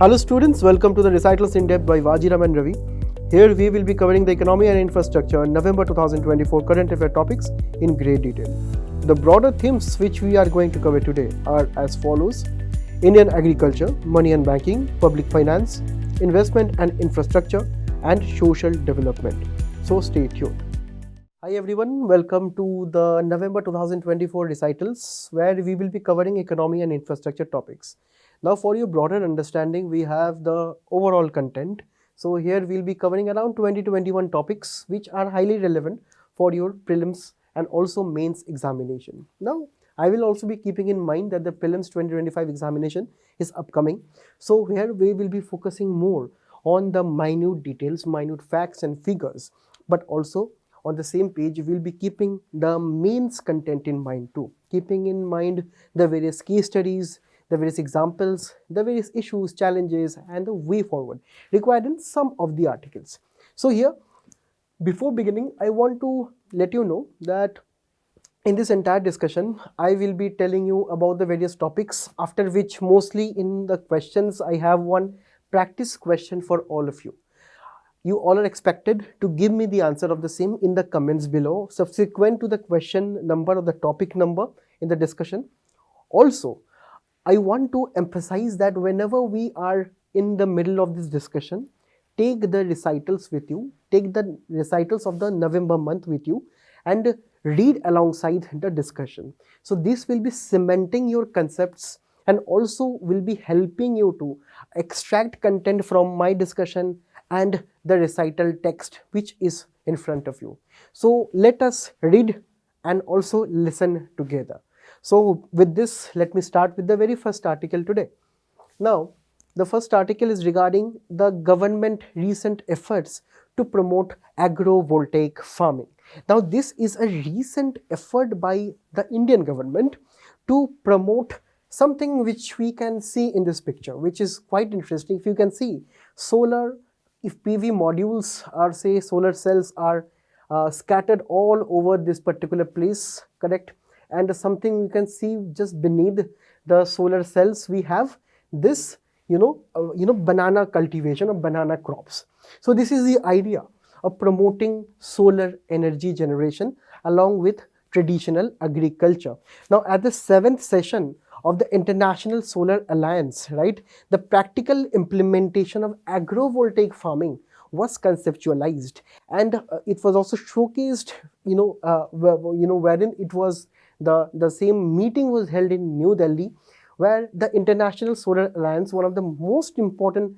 Hello students, welcome to the Recitals in Depth by Vajiram and Ravi. Here we will be covering the economy and infrastructure November 2024 current affair topics in great detail. The broader themes which we are going to cover today are as follows: Indian agriculture, money and banking, public finance, investment and infrastructure, and social development. So stay tuned. Hi everyone, welcome to the November 2024 recitals where we will be covering economy and infrastructure topics. Now for your broader understanding, we have the overall content. So here we'll be covering around 20 to 21 topics which are highly relevant for your prelims and also mains examination. Now I will also be keeping in mind that the prelims 2025 examination is upcoming. So here we will be focusing more on the minute details, minute facts and figures, but also on the same page we'll be keeping the mains content in mind too, keeping in mind the various case studies, the various examples, the various issues, challenges, and the way forward required in some of the articles. So here, before beginning, I want to let you know that in this entire discussion, I will be telling you about the various topics, after which mostly in the questions, I have one practice question for all of you. You all are expected to give me the answer of the same in the comments below, subsequent to the question number or the topic number in the discussion. Also, I want to emphasize that whenever we are in the middle of this discussion, take the recitals with you, take the recitals of the November month with you and read alongside the discussion. So this will be cementing your concepts and also will be helping you to extract content from my discussion and the recital text which is in front of you. So let us read and also listen together. So with this, let me start with the very first article today. Now, the first article is regarding the government recent efforts to promote agrovoltaic farming. Now, this is a recent effort by the Indian government to promote something which we can see in this picture, which is quite interesting. If you can see, solar, if PV modules are, say, solar cells are scattered all over this particular place, correct? And something you can see just beneath the solar cells, we have this, banana cultivation of banana crops. So this is the idea of promoting solar energy generation along with traditional agriculture. Now, at the 7th session of the International Solar Alliance, right, the practical implementation of agrovoltaic farming was conceptualized, and it was also showcased, wherein it was the same meeting was held in New Delhi, where the International Solar Alliance, one of the most important,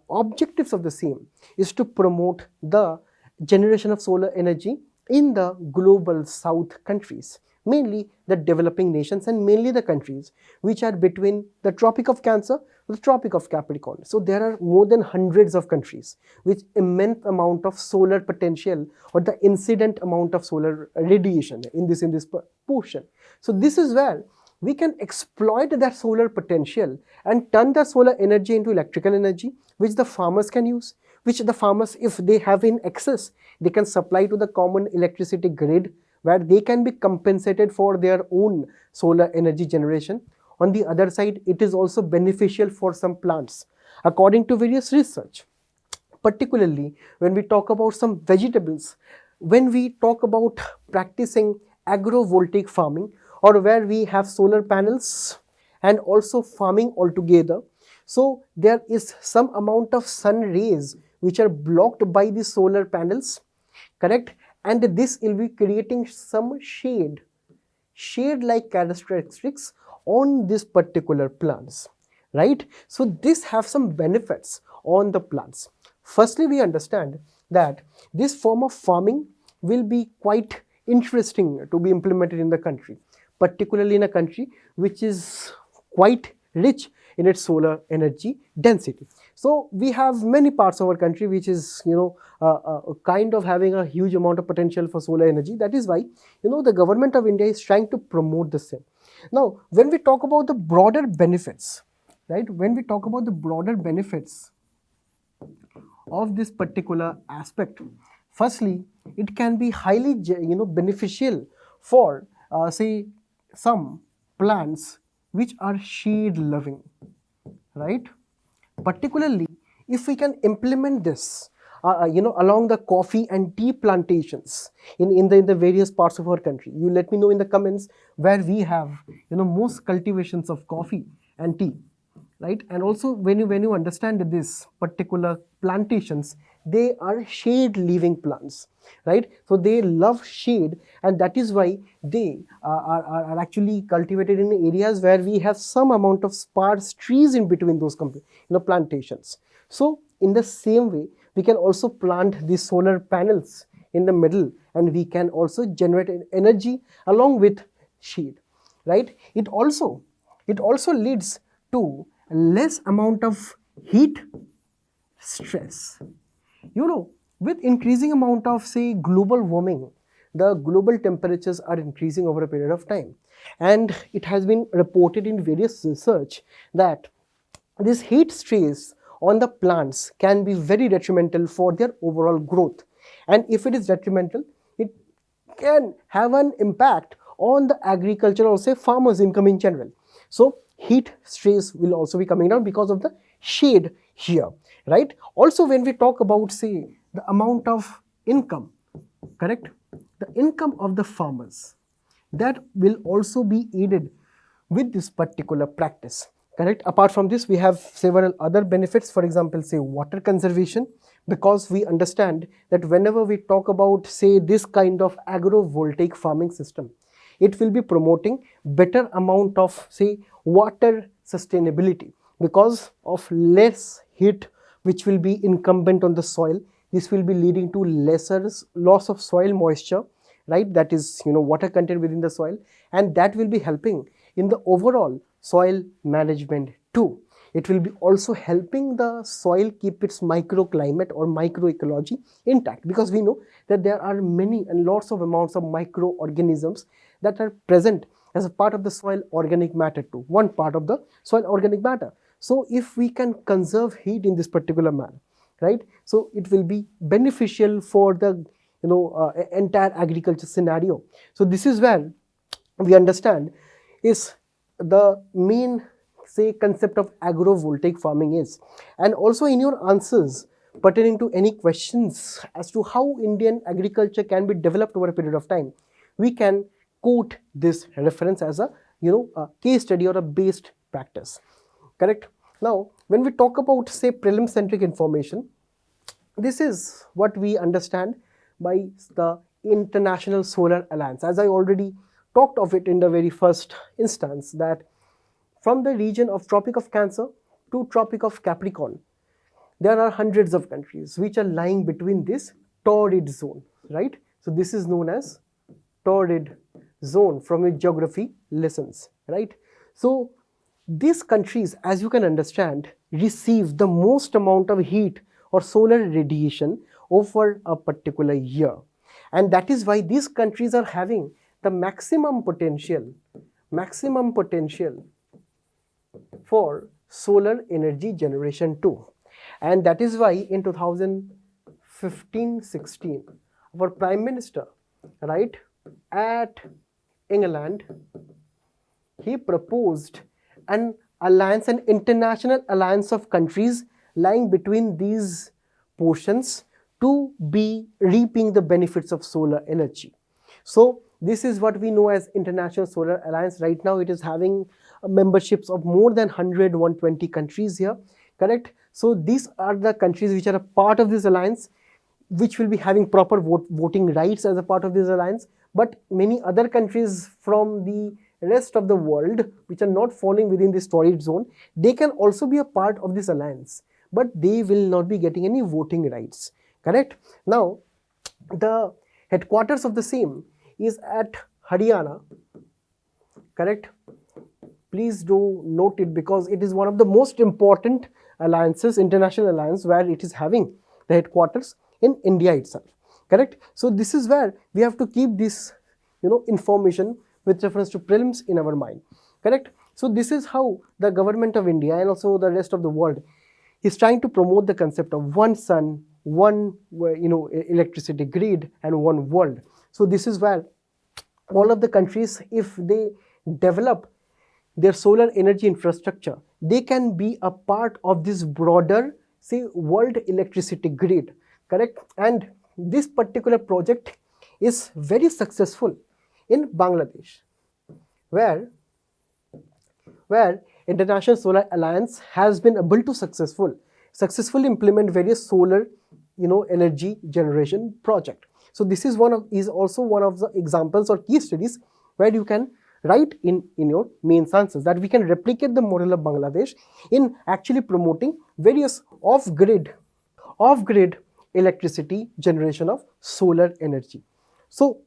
objectives of the same is to promote the generation of solar energy in the global south countries, mainly the developing nations and mainly the countries which are between the Tropic of Cancer and the Tropic of Capricorn. So there are more than hundreds of countries with immense amount of solar potential or the incident amount of solar radiation in this portion. So this is where we can exploit that solar potential and turn the solar energy into electrical energy, which the farmers can use, which the farmers, if they have in excess, they can supply to the common electricity grid, where they can be compensated for their own solar energy generation. On the other side, it is also beneficial for some plants, according to various research. Particularly when we talk about some vegetables, when we talk about practicing agrovoltaic farming, or where we have solar panels and also farming altogether. So there is some amount of sun rays which are blocked by the solar panels, correct? And this will be creating some shade-like characteristics on this particular plants, right? So this have some benefits on the plants. Firstly, we understand that this form of farming will be quite interesting to be implemented in the country, particularly in a country which is quite rich in its solar energy density. So we have many parts of our country which is, kind of having a huge amount of potential for solar energy. That is why, the government of India is trying to promote the same. Now, when we talk about the broader benefits, right, when we talk about the broader benefits of this particular aspect, firstly, it can be highly, beneficial for, some plants which are shade loving, right? particularly if we can implement this along the coffee and tea plantations in the various parts of our country. You let me know in the comments where we have most cultivations of coffee and tea, right? And also when you understand this particular plantations, they are shade living plants, right? So they love shade, and that is why they are actually cultivated in areas where we have some amount of sparse trees in between those plantations. So in the same way, we can also plant these solar panels in the middle, and we can also generate energy along with shade, right? It also leads to less amount of heat stress. With increasing amount of, say, global warming, the global temperatures are increasing over a period of time, and it has been reported in various research that this heat stress on the plants can be very detrimental for their overall growth. And if it is detrimental, it can have an impact on the agriculture or, say, farmers' income in general. So heat stress will also be coming down because of the shade here, right? Also, when we talk about, say, the amount of income, correct, the income of the farmers, that will also be aided with this particular practice, correct? Apart from this, we have several other benefits. For example, say, water conservation, because we understand that whenever we talk about, say, this kind of agrovoltaic farming system, it will be promoting better amount of, say, water sustainability because of less heat which will be incumbent on the soil. This will be leading to lesser loss of soil moisture, right? That is, water content within the soil, and that will be helping in the overall soil management too. It will be also helping the soil keep its microclimate or microecology intact, because we know that there are many and lots of amounts of microorganisms that are present as a part of the soil organic matter too, one part of the soil organic matter. So if we can conserve heat in this particular manner, right, so it will be beneficial for the entire agriculture scenario. So this is where we understand is the main, say, concept of agrovoltaic farming is. And also in your answers pertaining to any questions as to how Indian agriculture can be developed over a period of time, we can quote this reference as a a case study or a based practice, correct? Now when we talk about, say, prelim centric information, this is what we understand by the International Solar Alliance. As I already talked of it in the very first instance, that from the region of Tropic of Cancer to Tropic of Capricorn, there are hundreds of countries which are lying between this torrid zone, right? So this is known as torrid zone from your geography lessons, right? So these countries, as you can understand, receive the most amount of heat or solar radiation over a particular year, and that is why these countries are having the maximum potential for solar energy generation too. And that is why in 2015-16, our Prime Minister, right, at England, he proposed an alliance, an international alliance of countries lying between these portions to be reaping the benefits of solar energy. So this is what we know as International Solar Alliance. Right now it is having memberships of more than 100, 120 countries here, correct? So these are the countries which are a part of this alliance, which will be having proper voting rights as a part of this alliance. But many other countries from the rest of the world which are not falling within this torrid zone, they can also be a part of this alliance, but they will not be getting any voting rights, correct? Now the headquarters of the same is at Haryana, correct? Please do note it, because it is one of the most important alliances, international alliance, where it is having the headquarters in India itself, correct? So this is where we have to keep this information with reference to prelims in our mind, correct? So this is how the government of India and also the rest of the world is trying to promote the concept of one sun, one electricity grid, and one world. So this is where all of the countries, if they develop their solar energy infrastructure, they can be a part of this broader, say, world electricity grid, correct? And this particular project is very successful in Bangladesh, where International Solar Alliance has been able to successfully implement various solar, energy generation project. So this is also one of the examples or case studies where you can write in your main answers that we can replicate the model of Bangladesh in actually promoting various off-grid electricity generation of solar energy. So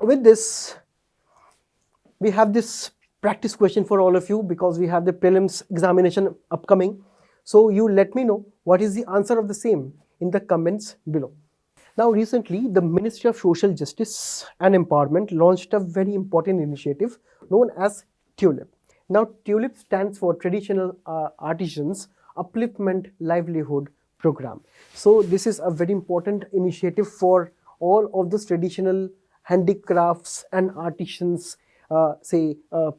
with this, we have this practice question for all of you because we have the prelims examination upcoming. So you let me know what is the answer of the same in the comments below. Now recently, the Ministry of Social Justice and Empowerment launched a very important initiative known as TULIP. Now TULIP stands for Traditional Artisans Upliftment Livelihood Program. So this is a very important initiative for all of those traditional handicrafts and artisans,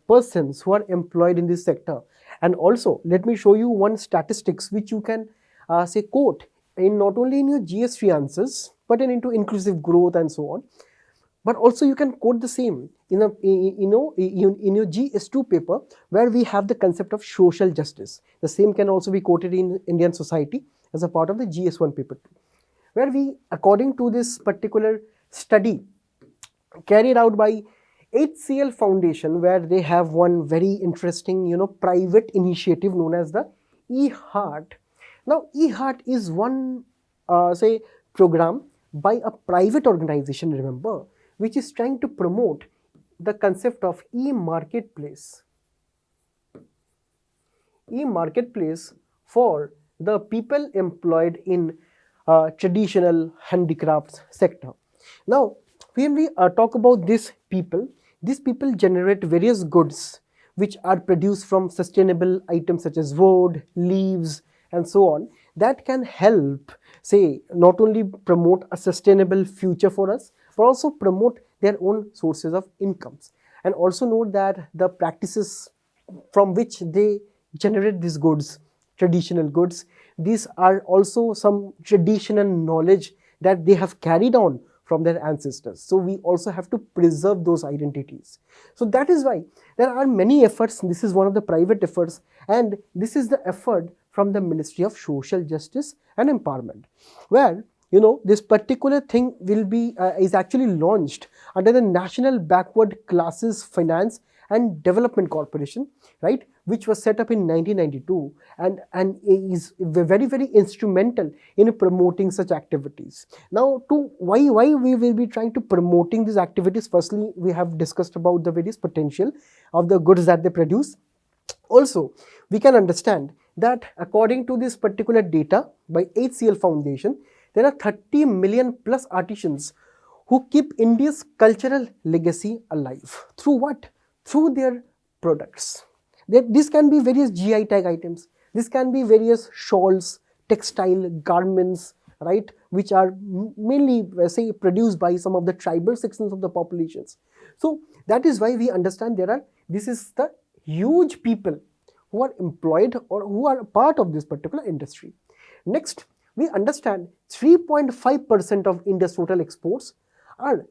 persons who are employed in this sector. And also, let me show you one statistics which you can quote in not only in your GS3 answers, but into inclusive growth and so on. But also you can quote the same in your GS2 paper, where we have the concept of social justice. The same can also be quoted in Indian society as a part of the GS1 paper 2, where we, according to this particular study carried out by HCL Foundation, where they have one very interesting, private initiative known as the eHeart. Now, eHeart is one, program by a private organization, remember, which is trying to promote the concept of e-marketplace. E-marketplace for the people employed in traditional handicrafts sector. Now, when we talk about these people generate various goods which are produced from sustainable items such as wood, leaves, and so on, that can help, not only promote a sustainable future for us, but also promote their own sources of incomes. And also note that the practices from which they generate these goods, traditional goods, these are also some traditional knowledge that they have carried on from their ancestors. So we also have to preserve those identities. So that is why there are many efforts. This is one of the private efforts, and this is the effort from the Ministry of Social Justice and Empowerment, where this particular thing will be is actually launched under the National Backward Classes Finance and Development Corporation, right, which was set up in 1992 and is very, very instrumental in promoting such activities. Now, why we will be trying to promoting these activities? Firstly, we have discussed about the various potential of the goods that they produce. Also, we can understand that according to this particular data by HCL Foundation, there are 30 million plus artisans who keep India's cultural legacy alive. Through what? Through their products. This can be various GI tag items. This can be various shawls, textile garments, right, which are mainly, produced by some of the tribal sections of the populations. So that is why we understand this is the huge people who are employed or who are part of this particular industry. Next, we understand 3.5% of India's total exports are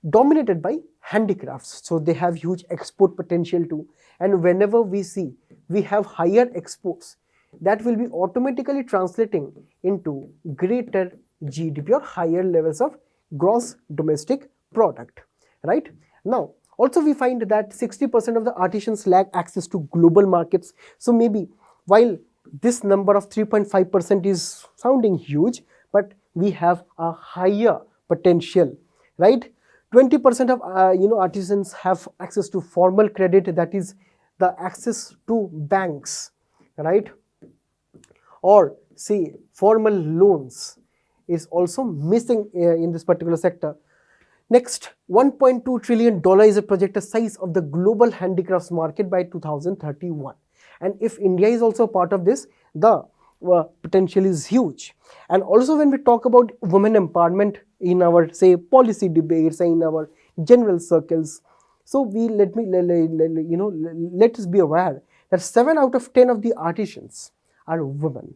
dominated by handicrafts. So they have huge export potential too. And whenever we see we have higher exports, that will be automatically translating into greater GDP or higher levels of gross domestic product, right? Now, also we find that 60% of the artisans lack access to global markets. So maybe while this number of 3.5% is sounding huge, but we have a higher potential, right? 20% of artisans have access to formal credit, that is the access to banks, right? Or formal loans is also missing in this particular sector. Next, $1.2 trillion is a projected size of the global handicrafts market by 2031. And if India is also part of this, the potential is huge. And also when we talk about women empowerment in our policy debates and in our general circles, so let us be aware that 7 out of 10 of the artisans are women,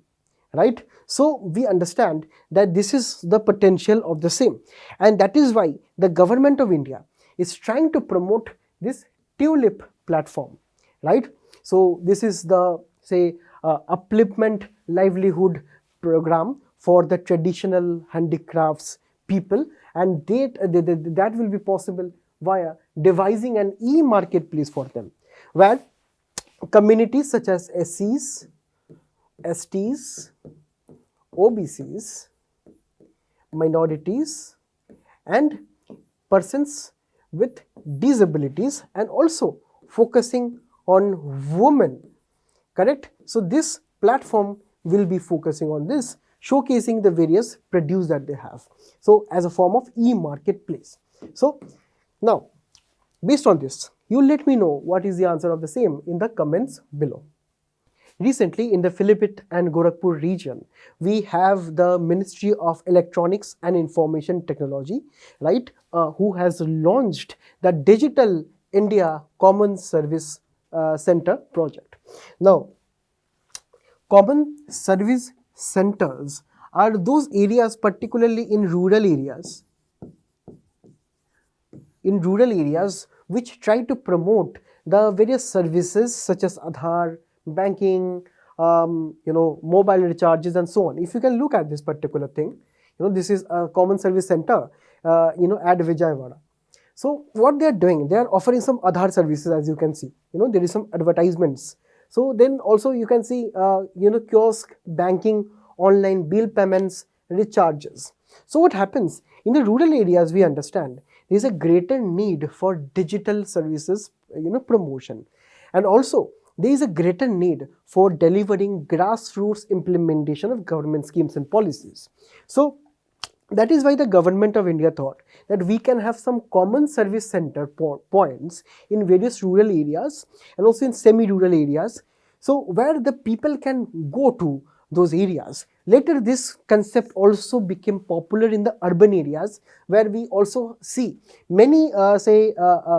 right? So we understand that this is the potential of the same, and that is why the government of India is trying to promote this tulip platform, right? So this is the, say, upliftment livelihood program for the traditional handicrafts people, and that will be possible via devising an e-marketplace for them, where communities such as SCs, STs, OBCs, minorities, and persons with disabilities, and also focusing on women, correct? So this platform will be focusing on this, showcasing the various produce that they have, so as a form of e-marketplace. So now, based on this, you let me know what is the answer of the same in the comments below. Recently, in the Philippite and Gorakhpur region, we have the Ministry of Electronics and Information Technology, right, who has launched the Digital India Common Service Center project. Now, common service centers are those areas, particularly in rural areas, which try to promote the various services such as Aadhaar, banking, mobile recharges, and so on. If you can look at this particular thing, this is a common service center, at Vijayawada. So what they are doing, they are offering some Aadhaar services, as you can see. There is some advertisements. So then also you can see, kiosk, banking, online bill payments, recharges. So what happens in the rural areas? We understand there is a greater need for digital services, promotion, and also there is a greater need for delivering grassroots implementation of government schemes and policies. So that is why the government of India thought that we can have some common service center points in various rural areas and also in semi-rural areas, so where the people can go to those areas. Later, this concept also became popular in the urban areas, where we also see many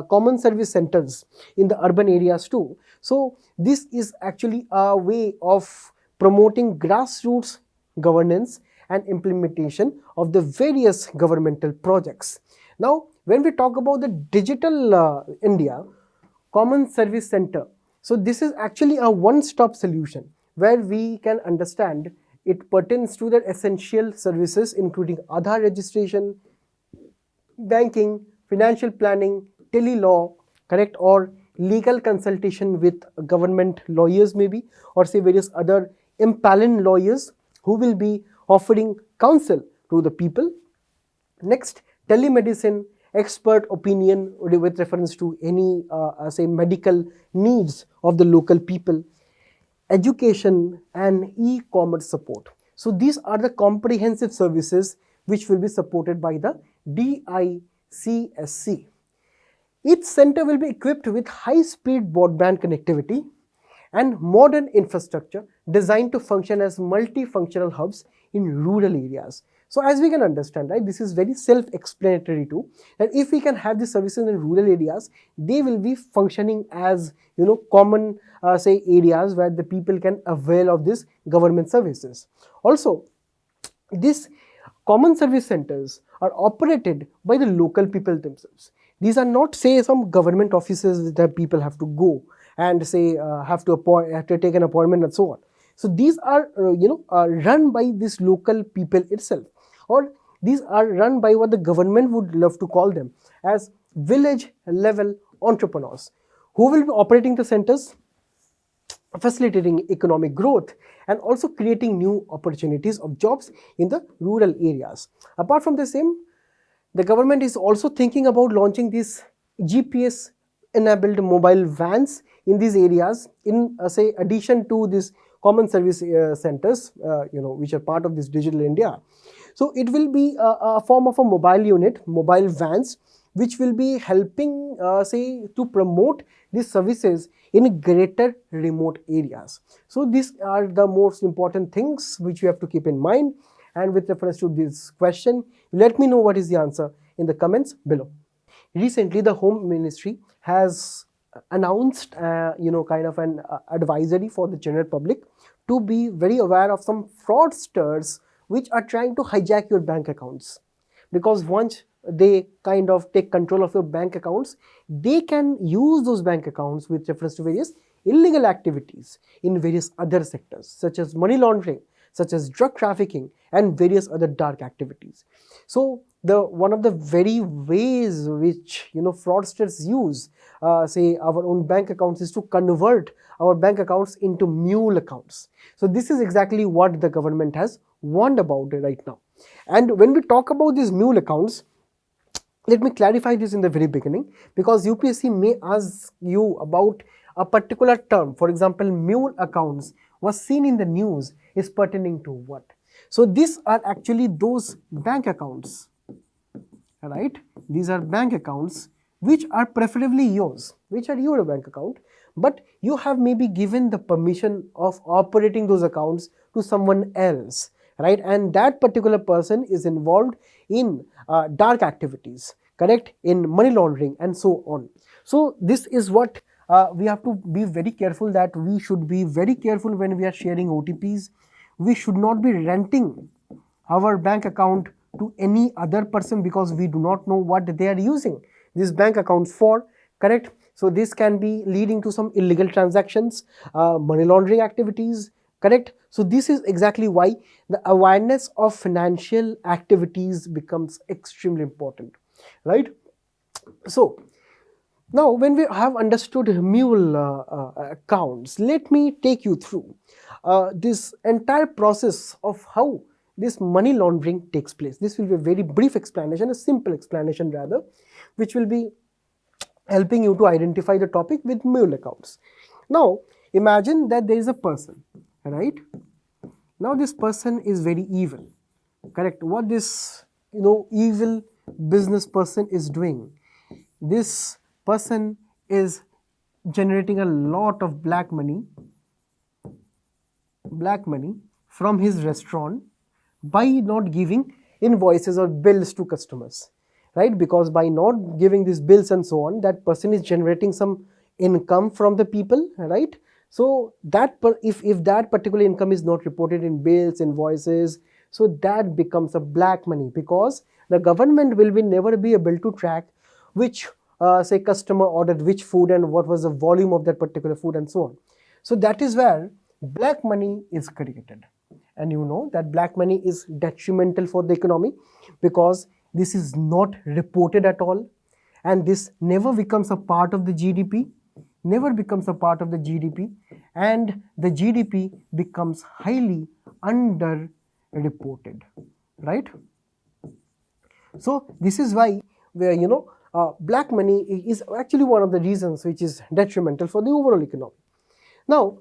common service centers in the urban areas too. So this is actually a way of promoting grassroots governance and implementation of the various governmental projects. Now, when we talk about the Digital India Common Service Center, so this is actually a one-stop solution where we can understand it pertains to the essential services including Aadhaar registration, banking, financial planning, tele-law, correct, or legal consultation with government lawyers maybe, or say various other impaled lawyers who will be offering counsel to the people. Next, telemedicine, expert opinion with reference to any medical needs of the local people, education, and e-commerce support. So these are the comprehensive services which will be supported by the DICSC. Each center will be equipped with high-speed broadband connectivity and modern infrastructure designed to function as multifunctional hubs in rural areas. So as we can understand, right, this is very self-explanatory too, that if we can have these services in rural areas, they will be functioning as, common areas where the people can avail of these government services. Also, these common service centers are operated by the local people themselves. These are not, say, some government offices that people have to go and say have to take an appointment and so on. So these are run by this local people itself, or these are run by what the government would love to call them as village level entrepreneurs, who will be operating the centers, facilitating economic growth, and also creating new opportunities of jobs in the rural areas. Apart from the same, the government is also thinking about launching these GPS enabled mobile vans in these areas, in addition to these common service centers, which are part of this Digital India. So it will be a form of a mobile unit, mobile vans, which will be helping, to promote these services in greater remote areas. So these are the most important things which you have to keep in mind. And with reference to this question, let me know what is the answer in the comments below. Recently, the Home Ministry has announced, kind of an advisory for the general public to be very aware of some fraudsters which are trying to hijack your bank accounts. Because once they kind of take control of your bank accounts, they can use those bank accounts with reference to various illegal activities in various other sectors, such as money laundering, such as drug trafficking, and various other dark activities. So one of the very ways which fraudsters use, say our own bank accounts, is to convert our bank accounts into mule accounts. So this is exactly what the government has warned about right now. And when we talk about these mule accounts, let me clarify this in the very beginning, because UPSC may ask you about a particular term. For example, mule accounts was seen in the news is pertaining to what? So these are actually those bank accounts, right? These are bank accounts which are preferably yours, which are your bank account, but you have maybe given the permission of operating those accounts to someone else, right? And that particular person is involved in dark activities, correct, in money laundering and so on. So this is what we have to be very careful, that we should be very careful when we are sharing OTPs. We should not be renting our bank account to any other person, because we do not know what they are using these bank accounts for, correct? So this can be leading to some illegal transactions, money laundering activities, correct? So this is exactly why the awareness of financial activities becomes extremely important, right? So now when we have understood mule accounts, let me take you through this entire process of how this money laundering takes place. This will be a very brief explanation, a simple explanation rather, which will be helping you to identify the topic with mule accounts. Now imagine that there is a person, right? Now this person is very evil, correct? What this evil business person is doing, this person is generating a lot of black money from his restaurant by not giving invoices or bills to customers, right? Because by not giving these bills and so on, that person is generating some income from the people, right? So that if that particular income is not reported in bills, invoices, so that becomes a black money, because the government will never be able to track which say customer ordered which food and what was the volume of that particular food and so on. So that is where black money is created. And you know that black money is detrimental for the economy, because this is not reported at all, and this never becomes a part of the GDP, and the GDP becomes highly underreported, right? So this is why where black money is actually one of the reasons which is detrimental for the overall economy. Now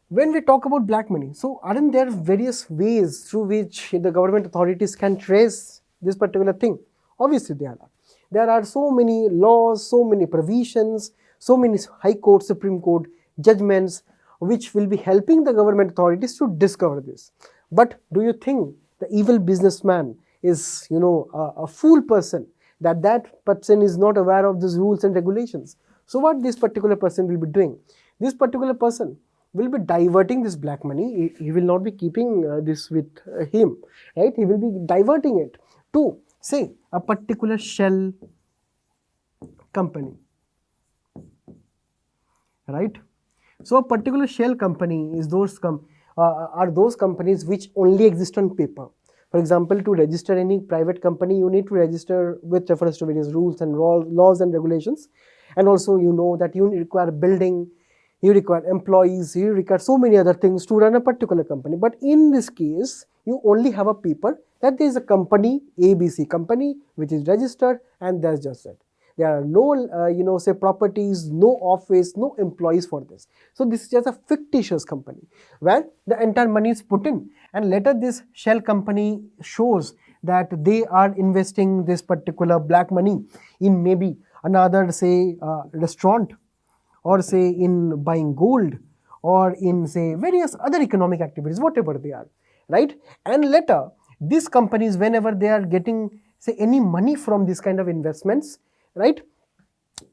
when we talk about black money, so aren't there various ways through which the government authorities can trace this particular thing? Obviously there are so many laws, so many provisions, so many high court, Supreme Court judgments which will be helping the government authorities to discover this. But do you think the evil businessman is a fool person, that person is not aware of these rules and regulations? So what this particular person will be doing? This particular person will be diverting this black money. He will not be keeping this with him, right? He will be diverting it to, say, a particular shell company, right? So a particular shell company is are those companies which only exist on paper. For example, to register any private company, you need to register with reference to various rules and laws and regulations, and also that you require building, you require employees, you require so many other things to run a particular company. But in this case, you only have a paper that there is a company, ABC company, which is registered, and that's just it. There are no, say properties, no office, no employees for this. So this is just a fictitious company where the entire money is put in, and later this shell company shows that they are investing this particular black money in maybe another, say, restaurant, or say in buying gold, or in, say, various other economic activities, whatever they are, right? And later these companies, whenever they are getting, say, any money from this kind of investments, right,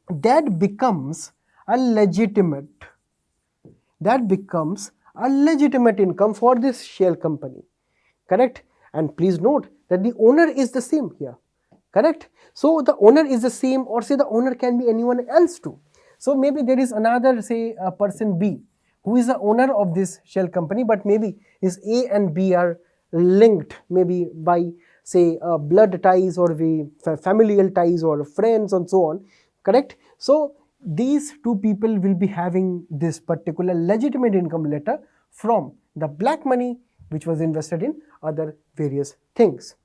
that becomes a legitimate, that becomes a legitimate income for this shell company, correct? And please note that the owner is the same here, correct? So the owner is the same, or say the owner can be anyone else too. So maybe there is another, say a person B, who is the owner of this shell company, but maybe his A and B are linked, maybe by say blood ties or the familial ties or friends and so on, correct? So these two people will be having this particular legitimate income letter from the black money which was invested in other various things,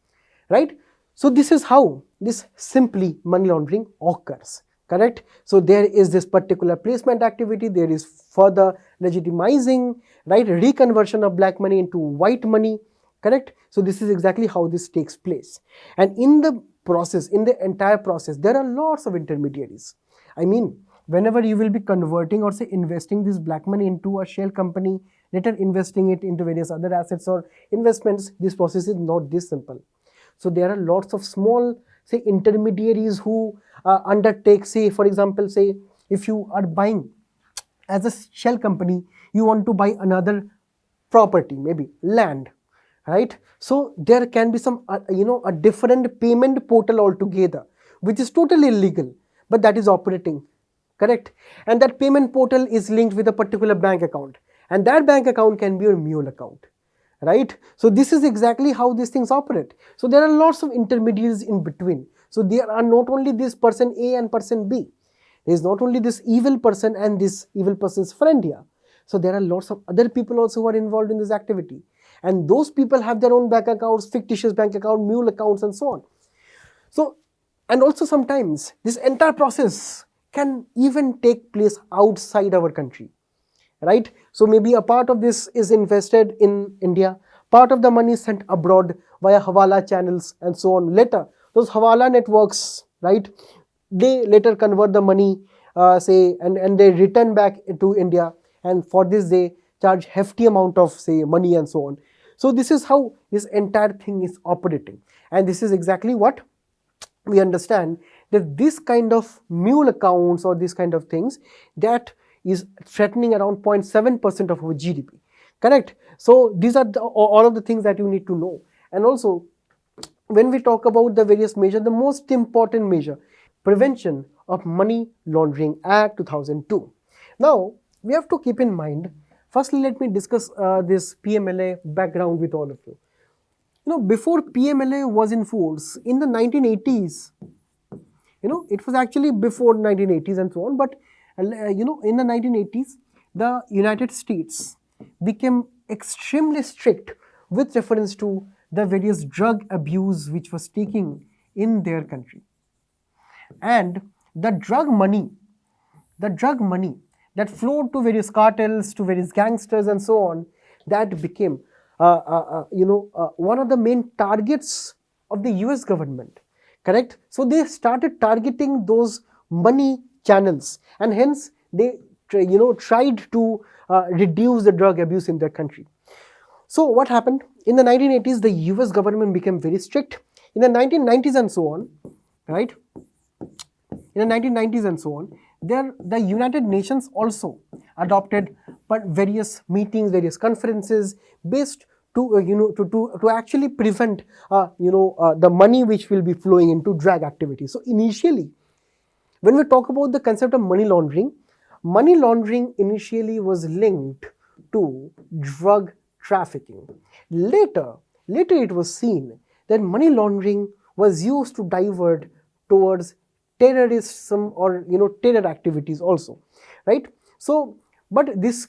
right? So this is how this simply money laundering occurs, correct? So there is this particular placement activity, there is further legitimizing, right, reconversion of black money into white money, correct? So this is exactly how this takes place. And in the process, in the entire process, there are lots of intermediaries. I mean, whenever you will be converting or say investing this black money into a shell company, later investing it into various other assets or investments, this process is not this simple. So there are lots of small, say, intermediaries who undertake, say, for example, say, if you are buying as a shell company, you want to buy another property, maybe land, right? So there can be some, a different payment portal altogether, which is totally illegal, but that is operating, correct? And that payment portal is linked with a particular bank account, and that bank account can be your mule account, right? So this is exactly how these things operate. So there are lots of intermediaries in between. So there are not only this person A and person B. There is not only this evil person and this evil person's friend here. So there are lots of other people also who are involved in this activity. And those people have their own bank accounts, fictitious bank account, mule accounts, and so on. So, and also sometimes this entire process can even take place outside our country, right? So maybe a part of this is invested in India, part of the money is sent abroad via Hawala channels and so on. Later, those Hawala networks, right, they later convert the money, say, and they return back to India, and for this they charge hefty amount of, say, money and so on. So this is how this entire thing is operating, and this is exactly what we understand, that this kind of mule accounts or this kind of things, that is threatening around 0.7% of our GDP, correct? So these are all of the things that you need to know. And also, when we talk about the various measures, the most important measure, Prevention of Money Laundering Act 2002. Now, we have to keep in mind, firstly let me discuss this PMLA background with all of you. Before PMLA was in force in the 1980s, it was actually before 1980s and so on, but in the 1980s, the United States became extremely strict with reference to the various drug abuse which was taking in their country. And the drug money that flowed to various cartels, to various gangsters and so on, that became one of the main targets of the US government, correct? So they started targeting those money channels, and hence they tried to reduce the drug abuse in their country. So what happened? In the 1980s, the US government became very strict. In the 1990s and so on, right? In the 1990s and so on, the United Nations also adopted various meetings, various conferences based to actually prevent the money which will be flowing into drug activity. So initially, when we talk about the concept of money laundering initially was linked to drug trafficking. Later it was seen that money laundering was used to divert towards terrorism or terror activities also, right? So, but this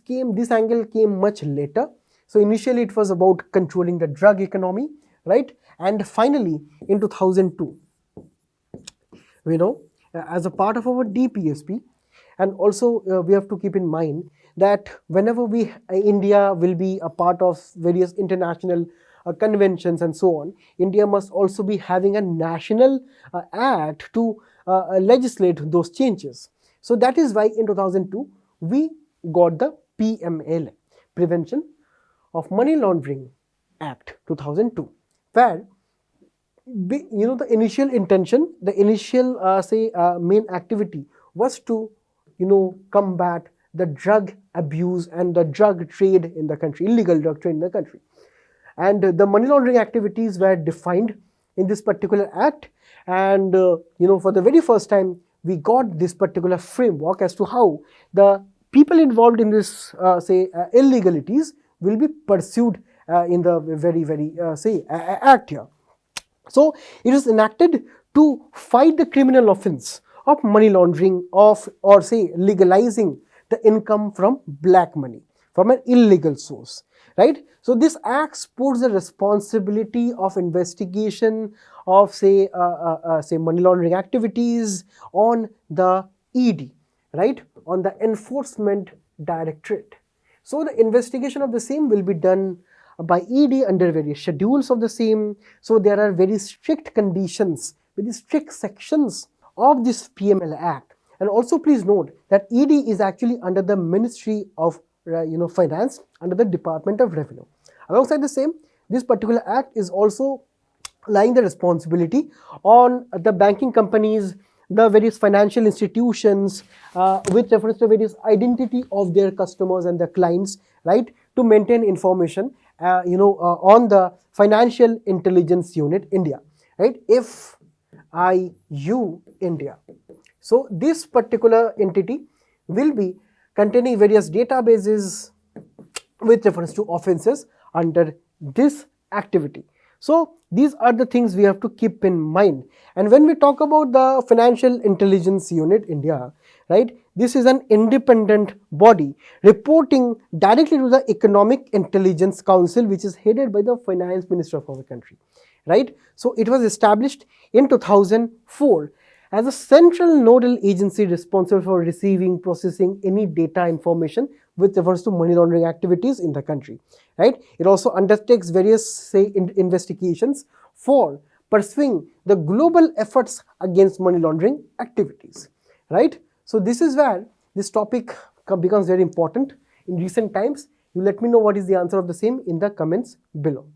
angle came much later. So initially it was about controlling the drug economy, right? And finally in 2002, as a part of our DPSP, and also we have to keep in mind that whenever India will be a part of various international conventions and so on, India must also be having a national act to legislate those changes. So that is why in 2002 we got the PMLA, Prevention of Money Laundering Act 2002, where the initial intention, the initial main activity was to combat the drug abuse and the drug trade in the country, illegal drug trade in the country. And the money laundering activities were defined in this particular act. And for the very first time, we got this particular framework as to how the people involved in this illegalities will be pursued in the very act here. So it is enacted to fight the criminal offense of money laundering or legalizing the income from black money from an illegal source, right? So this act puts the responsibility of investigation of money laundering activities on the ED, right, on the Enforcement Directorate. So the investigation of the same will be done by ED under various schedules of the same. So there are very strict conditions, very strict sections of this PML Act. And also please note that ED is actually under the Ministry of Finance, under the Department of Revenue. Alongside the same, this particular act is also laying the responsibility on the banking companies, the various financial institutions with reference to various identity of their customers and their clients, right, to maintain information on the Financial Intelligence Unit India, right, FIU India. So this particular entity will be containing various databases with reference to offenses under this activity. So these are the things we have to keep in mind. And when we talk about the Financial Intelligence Unit India, right, this is an independent body reporting directly to the Economic Intelligence Council, which is headed by the Finance Minister of our country, right. So it was established in 2004 as a central nodal agency responsible for receiving, processing any data information with reference to money laundering activities in the country, right. It also undertakes various investigations for pursuing the global efforts against money laundering activities, right. So this is where this topic becomes very important in recent times. You let me know what is the answer of the same in the comments below.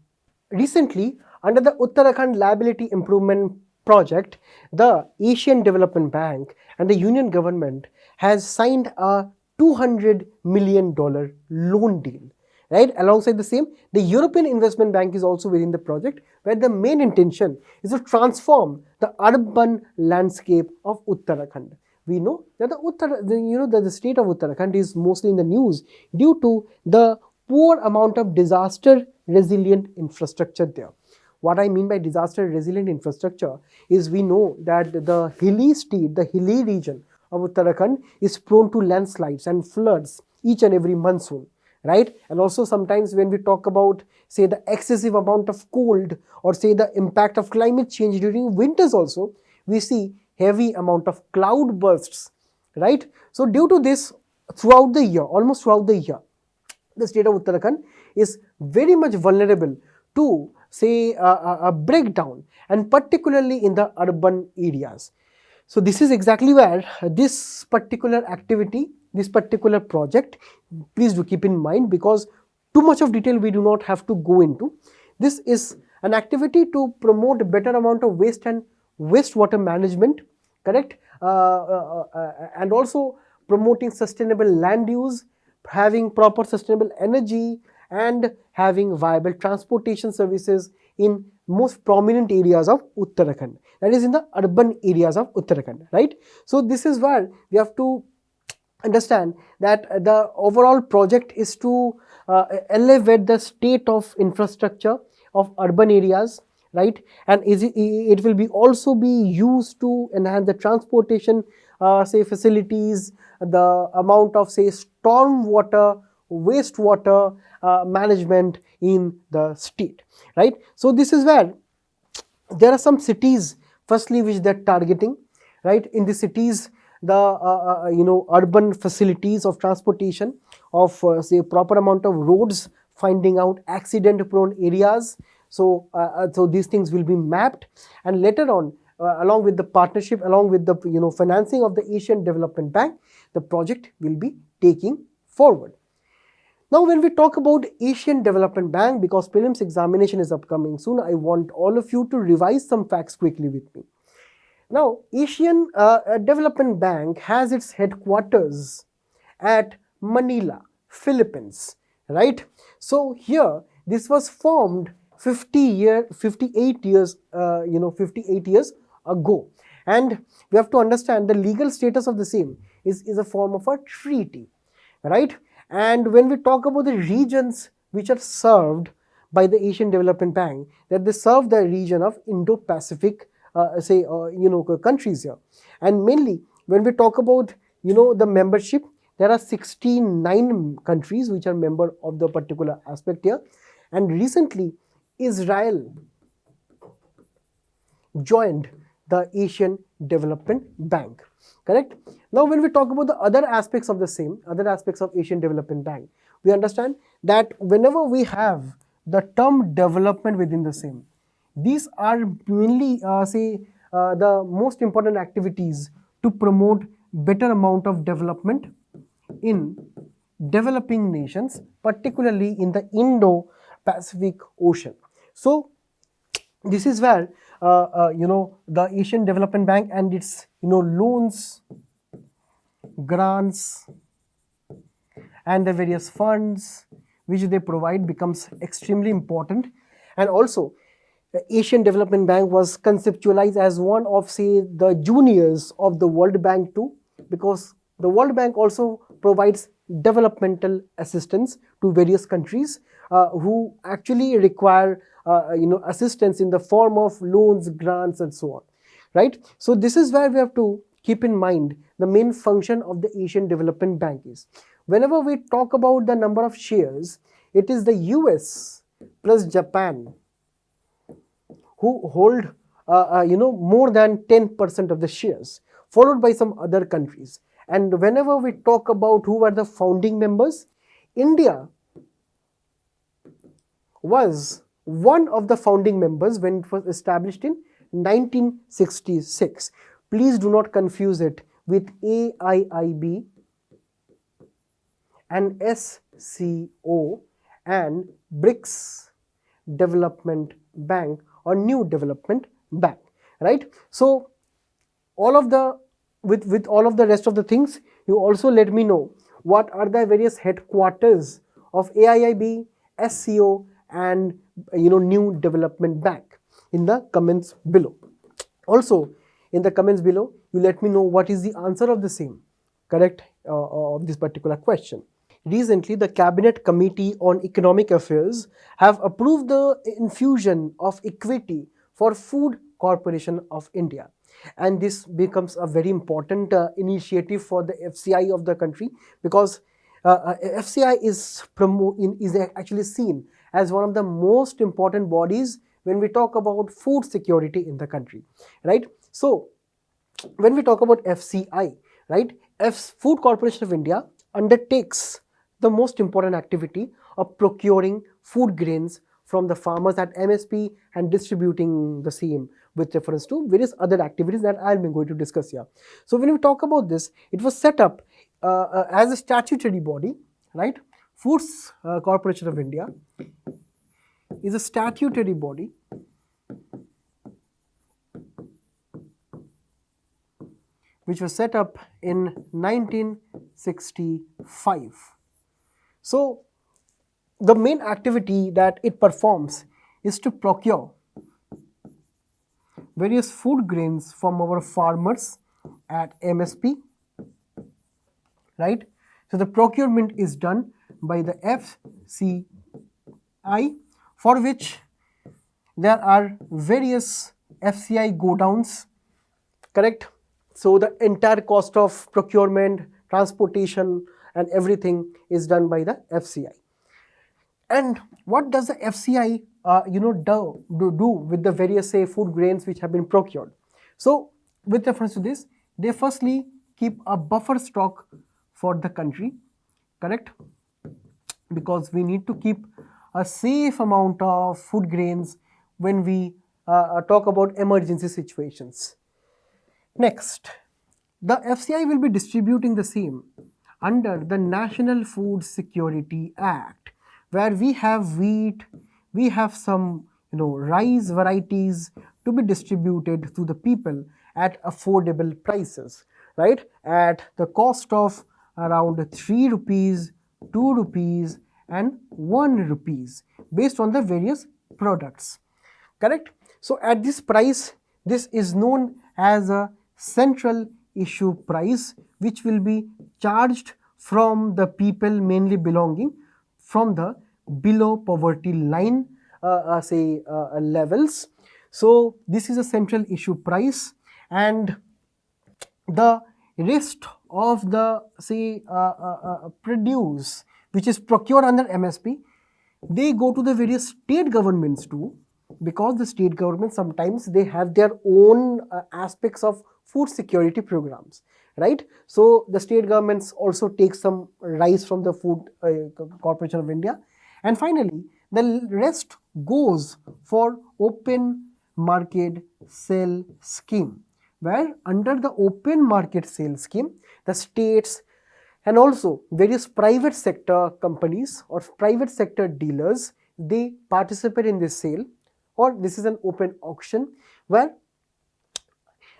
Recently, under the Uttarakhand Liability Improvement Project, the Asian Development Bank and the Union Government has signed a $200 million loan deal, right? Alongside the same, the European Investment Bank is also within the project, where the main intention is to transform the urban landscape of Uttarakhand. We know that the state of Uttarakhand is mostly in the news due to the poor amount of disaster resilient infrastructure there. What I mean by disaster resilient infrastructure is, we know that the hilly state, the hilly region of Uttarakhand is prone to landslides and floods each and every monsoon, right? And also sometimes when we talk about, say, the excessive amount of cold or say the impact of climate change during winters also, we see heavy amount of cloud bursts, right? So due to this, throughout the year, almost throughout the year, the state of Uttarakhand is very much vulnerable to, say, a breakdown, and particularly in the urban areas. So this is exactly where this particular activity, this particular project, please do keep in mind, because too much of detail we do not have to go into. This is an activity to promote a better amount of waste and wastewater management, correct, and also promoting sustainable land use, having proper sustainable energy, and having viable transportation services in most prominent areas of Uttarakhand, that is in the urban areas of Uttarakhand, right? So this is where we have to understand that the overall project is to elevate the state of infrastructure of urban areas, right? And it will be also be used to enhance the transportation facilities, the amount of, say, storm water, wastewater management in the state, right? So this is where there are some cities, firstly, which they're targeting, right? In the cities, the urban facilities of transportation, of say proper amount of roads, finding out accident prone areas. So these things will be mapped, and later on, along with the partnership, along with the financing of the Asian Development Bank, the project will be taking forward. Now, when we talk about Asian Development Bank, because prelims examination is upcoming soon, I want all of you to revise some facts quickly with me. Now, Asian Development Bank has its headquarters at Manila, Philippines, right? So here, this was formed 58 years, 58 years ago. And we have to understand the legal status of the same is a form of a treaty, right? And when we talk about the regions which are served by the Asian Development Bank, that they serve the region of Indo-Pacific, countries here. And mainly, when we talk about, the membership, there are 69 countries which are member of the particular aspect here. And recently, Israel joined the Asian Development Bank. Correct? Now, when we talk about the other aspects of the same, other aspects of Asian Development Bank, we understand that whenever we have the term development within the same, these are mainly, the most important activities to promote better amount of development in developing nations, particularly in the Indo-Pacific Ocean. So, this is where the Asian Development Bank and its loans, grants, and the various funds which they provide becomes extremely important. And also, the Asian Development Bank was conceptualized as one of, say, the juniors of the World Bank too, because the World Bank also provides developmental assistance to various countries who actually require assistance in the form of loans, grants, and so on, right? So this is where we have to keep in mind the main function of the Asian Development Bank is. Whenever we talk about the number of shares, it is the US plus Japan who hold more than 10% of the shares, followed by some other countries. And whenever we talk about who were the founding members, India was one of the founding members when it was established in 1966. Please do not confuse it with AIIB and SCO and BRICS Development Bank or New Development Bank, right? So all of the with all of the rest of the things, you also let me know what are the various headquarters of AIIB, SCO, and New Development Bank in the comments below. Also, in the comments below, you let me know what is the answer of the same, correct, of this particular question. Recently, the Cabinet Committee on Economic Affairs have approved the infusion of equity for Food Corporation of India. And this becomes a very important initiative for the FCI of the country, because FCI is actually seen as one of the most important bodies when we talk about food security in the country, right? So, when we talk about FCI, right, Food Corporation of India undertakes the most important activity of procuring food grains from the farmers at MSP and distributing the same with reference to various other activities that I am going to discuss here. So when we talk about this, it was set up as a statutory body, right? Foods Corporation of India is a statutory body which was set up in 1965. So the main activity that it performs is to procure various food grains from our farmers at MSP, right? So the procurement is done by the FCI, for which there are various FCI godowns, correct? So the entire cost of procurement, transportation, and everything is done by the FCI. And what does the FCI do with the various, say, food grains which have been procured? So with reference to this, they firstly keep a buffer stock for the country, correct? Because we need to keep a safe amount of food grains when we talk about emergency situations. Next, the FCI will be distributing the same under the National Food Security Act, where we have wheat, we have some rice varieties to be distributed to the people, at affordable prices, right? At the cost of around 3 rupees, 2 rupees and 1 rupees based on the various products, correct? So at this price, this is known as a central issue price, which will be charged from the people mainly belonging from the below poverty line levels. So this is a central issue price, and the rest of the produce which is procured under MSP, they go to the various state governments too, because the state governments sometimes they have their own aspects of food security programs, right? So the state governments also take some rice from the Food Corporation of India, and finally the rest goes for open market sale scheme, where under the open market sale scheme, the states and also various private sector companies or private sector dealers, they participate in this sale, or this is an open auction where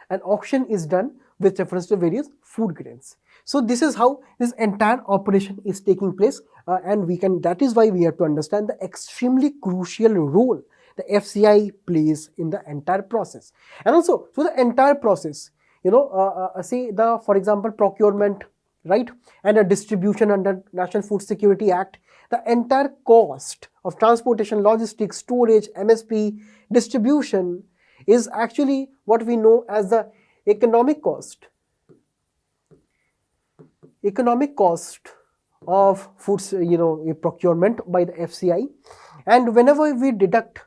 an auction is done with reference to various food grains. So this is how this entire operation is taking place, and that is why we have to understand the extremely crucial role the FCI plays in the entire process. And also, so the entire process, for example, procurement, right, and a distribution under National Food Security Act, the entire cost of transportation, logistics, storage, MSP, distribution is actually what we know as the economic cost of foods, procurement by the FCI. And whenever we deduct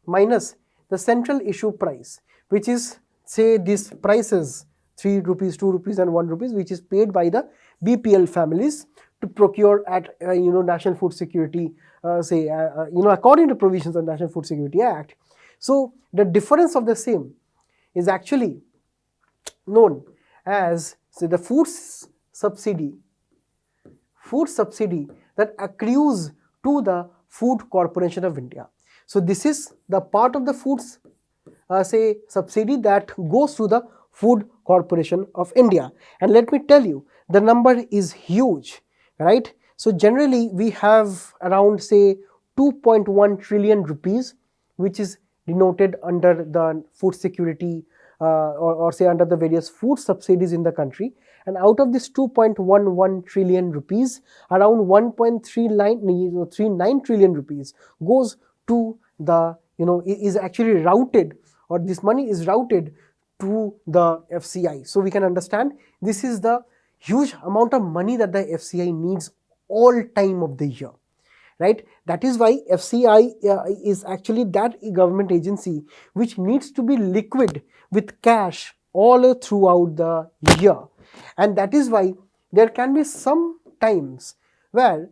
minus the central issue price, which is say this prices 3 rupees, 2 rupees and 1 rupees, which is paid by the BPL families to procure at National Food Security, according to provisions of National Food Security Act. So the difference of the same is actually known as the food subsidy that accrues to the Food Corporation of India. So this is the part of the foods subsidy that goes to the Food Corporation of India. And let me tell you, the number is huge, right? So generally we have around say 2.1 trillion rupees, which is denoted under the food security or say under the various food subsidies in the country. And out of this 2.11 trillion rupees, around 1.39 trillion rupees goes to the, is actually routed, or this money is routed to the FCI. So we can understand this is the huge amount of money that the FCI needs all time of the year, right? That is why FCI is actually that government agency which needs to be liquid with cash all throughout the year. And that is why there can be some times where,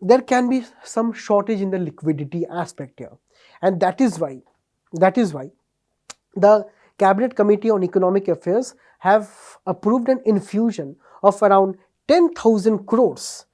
there can be some shortage in the liquidity aspect here. And that is why the Cabinet Committee on Economic Affairs have approved an infusion of around 10,000 crores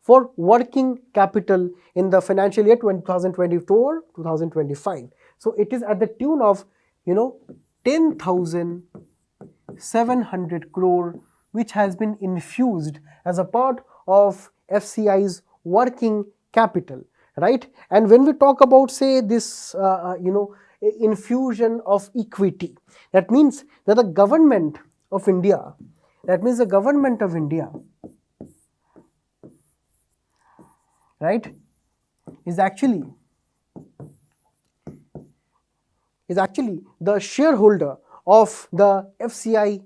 for working capital in the financial year 2024-2025. So it is at the tune of 10,700 crore, which has been infused as a part of FCI's working capital, right? And when we talk about say this infusion of equity, that means that the government of India, right, is actually the shareholder of the FCI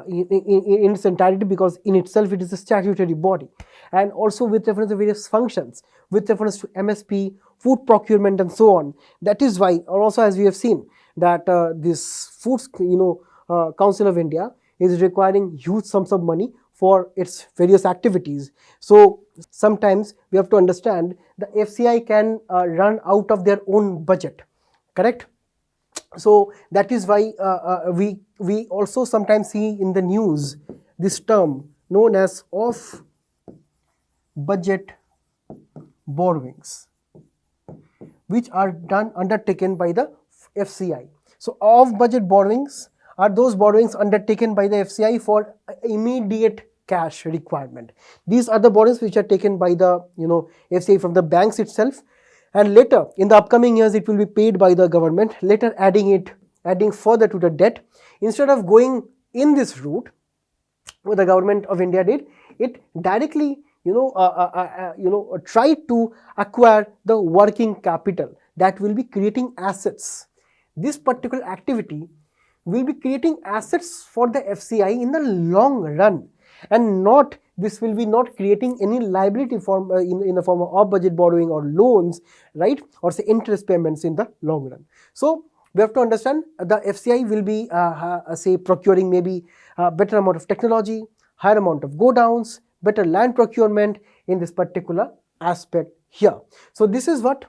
in its entirety, because in itself it is a statutory body, and also with reference to various functions, with reference to MSP, food procurement and so on. That is why, or also as we have seen, that this Foods Council of India is requiring huge sums of money for its various activities. So sometimes we have to understand the FCI can run out of their own budget, correct? So that is why we also sometimes see in the news this term known as off budget borrowings, which are undertaken by the FCI. So off-budget borrowings are those borrowings undertaken by the FCI for immediate cash requirement. These are the borrowings which are taken by the FCI from the banks itself, and later in the upcoming years it will be paid by the government, later adding further to the debt. Instead of going in this route, what the government of India did, it directly tried to acquire the working capital that will be creating assets. This particular activity will be creating assets for the FCI in the long run, and this will be not creating any liability form in the form of off-budget borrowing or loans, right, or say interest payments in the long run. So we have to understand the FCI will be say procuring maybe a better amount of technology, higher amount of go downs, better land procurement in this particular aspect here. So this is what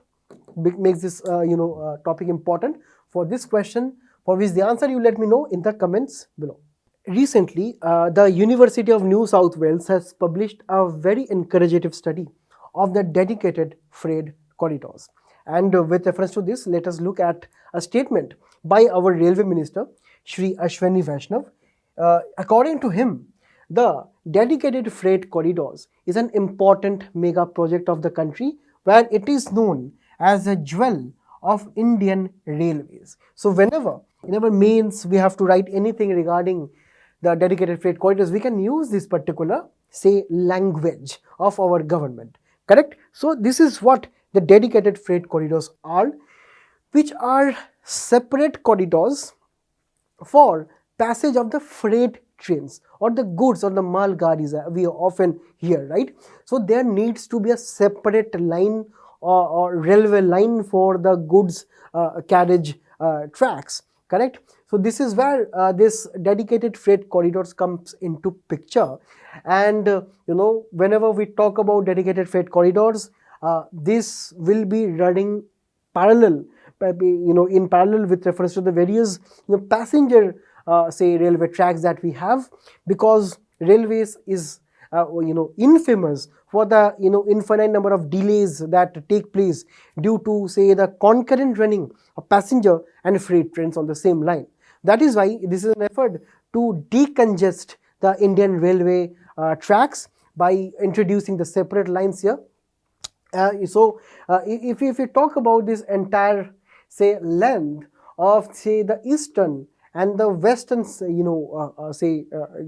makes this topic important for this question, for which the answer you let me know in the comments below. Recently, the University of New South Wales has published a very encouraging study of the dedicated freight corridors. And with reference to this, let us look at a statement by our Railway Minister, Shri Ashwini Vaishnav. According to him, the dedicated freight corridors is an important mega project of the country, where it is known as a jewel of Indian Railways. So whenever in our mains we have to write anything regarding the dedicated freight corridors, we can use this particular, say, language of our government, correct? So this is what the dedicated freight corridors are, which are separate corridors for passage of the freight trains or the goods or the mal garis we often hear, right? So there needs to be a separate line or railway line for the goods carriage tracks, correct? So this is where this dedicated freight corridors comes into picture. And whenever we talk about dedicated freight corridors, this will be running parallel, in parallel with reference to the various passenger say railway tracks that we have, because railways is infamous for the infinite number of delays that take place due to, say, the concurrent running of passenger and freight trains on the same line. That is why this is an effort to decongest the Indian railway tracks by introducing the separate lines here. If we talk about this entire, say, length of, say, the eastern and the western,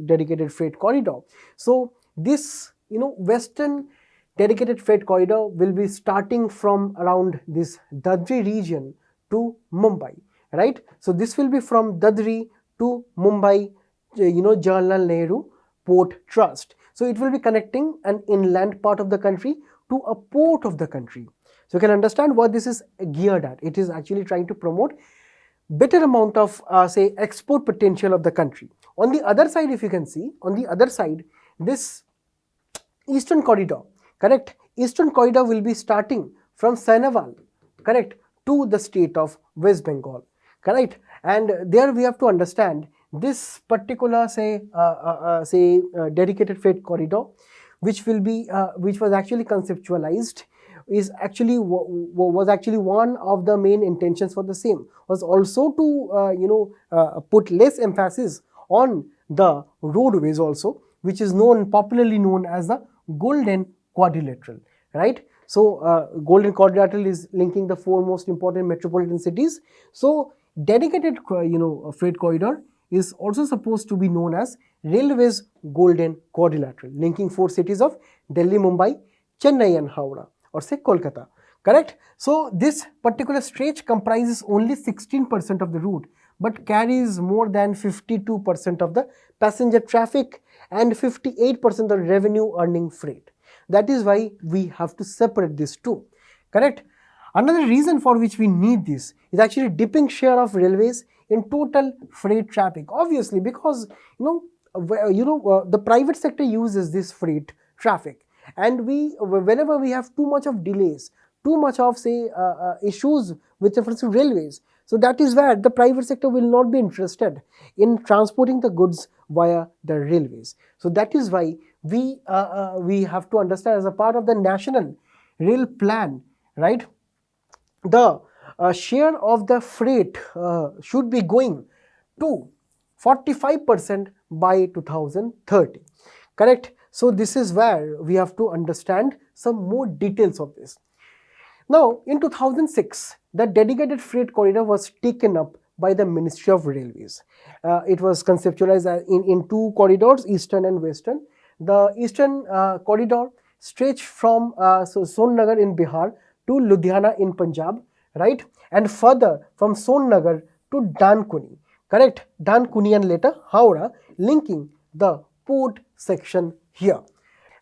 dedicated freight corridor. So this, western dedicated freight corridor will be starting from around this Dadri region to Mumbai, right? So this will be from Dadri to Mumbai, Jawaharlal Nehru Port Trust. So it will be connecting an inland part of the country to a port of the country. So you can understand what this is geared at. It is actually trying to promote better amount of, say, export potential of the country. On the other side, if you can see, on the other side, this eastern corridor, correct? Eastern corridor will be starting from Sainaval, correct, to the state of West Bengal, correct? And there we have to understand this particular, say, dedicated freight corridor, which was actually conceptualized, was actually one of the main intentions for the same, was also to put less emphasis on the roadways also, which is popularly known as the Golden Quadrilateral, right? So Golden Quadrilateral is linking the 4 most important metropolitan cities. So dedicated freight corridor is also supposed to be known as Railways Golden Quadrilateral, linking 4 cities of Delhi, Mumbai, Chennai and Howrah, or say Kolkata, correct? So this particular stretch comprises only 16% of the route, but carries more than 52% of the passenger traffic and 58% of revenue earning freight. That is why we have to separate these two, correct? Another reason for which we need this is actually dipping share of railways in total freight traffic. Obviously, because the private sector uses this freight traffic, and whenever we have too much of delays, too much of, say, issues with reference to railways, so that is where the private sector will not be interested in transporting the goods via the railways. So that is why we have to understand, as a part of the national rail plan, right, the share of the freight should be going to 45% by 2030. Correct? So this is where we have to understand some more details of this. Now, in 2006, the dedicated freight corridor was taken up by the Ministry of Railways. It was conceptualized in two corridors, eastern and western. The eastern corridor stretched from Sonnagar in Bihar to Ludhiana in Punjab, right? And further from Sonnagar to Dankuni, correct? Dankuni and later Howrah, linking the port section here.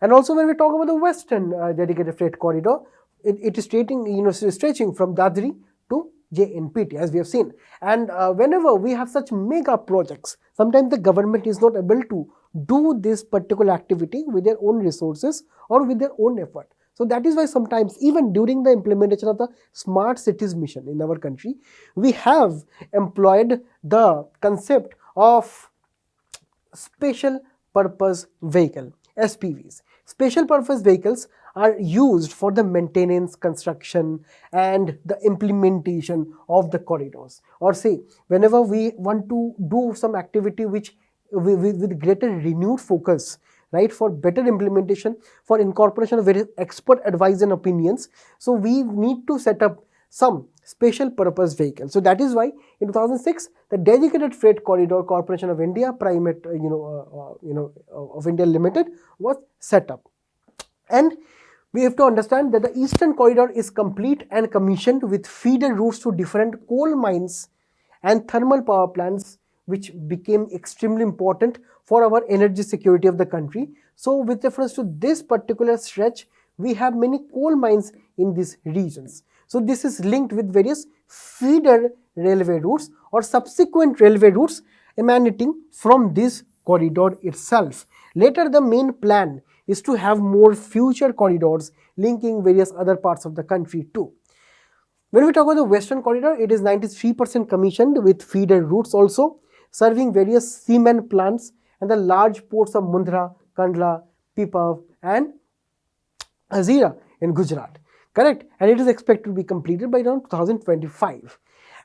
And also when we talk about the western dedicated freight corridor, it is stretching from Dadri to JNPT, as we have seen. And whenever we have such mega projects, sometimes the government is not able to do this particular activity with their own resources or with their own effort. So that is why sometimes even during the implementation of the smart cities mission in our country, we have employed the concept of special purpose vehicle, SPVs. Special purpose vehicles are used for the maintenance, construction and the implementation of the corridors. Or say, whenever we want to do some activity which with greater renewed focus, right, for better implementation, for incorporation of various expert advice and opinions, so we need to set up some special purpose vehicle. So that is why in 2006 the Dedicated Freight Corridor Corporation of India Private of India Limited was set up. And we have to understand that the eastern corridor is complete and commissioned with feeder routes to different coal mines and thermal power plants, which became extremely important for our energy security of the country. So with reference to this particular stretch, we have many coal mines in these regions. So this is linked with various feeder railway routes or subsequent railway routes emanating from this corridor itself. Later, the main plan is to have more future corridors linking various other parts of the country too. When we talk about the western corridor, it is 93% commissioned with feeder routes also, serving various cement plants and the large ports of Mundra, Kandla, Pipav and Hazira in Gujarat. Correct? And it is expected to be completed by around 2025.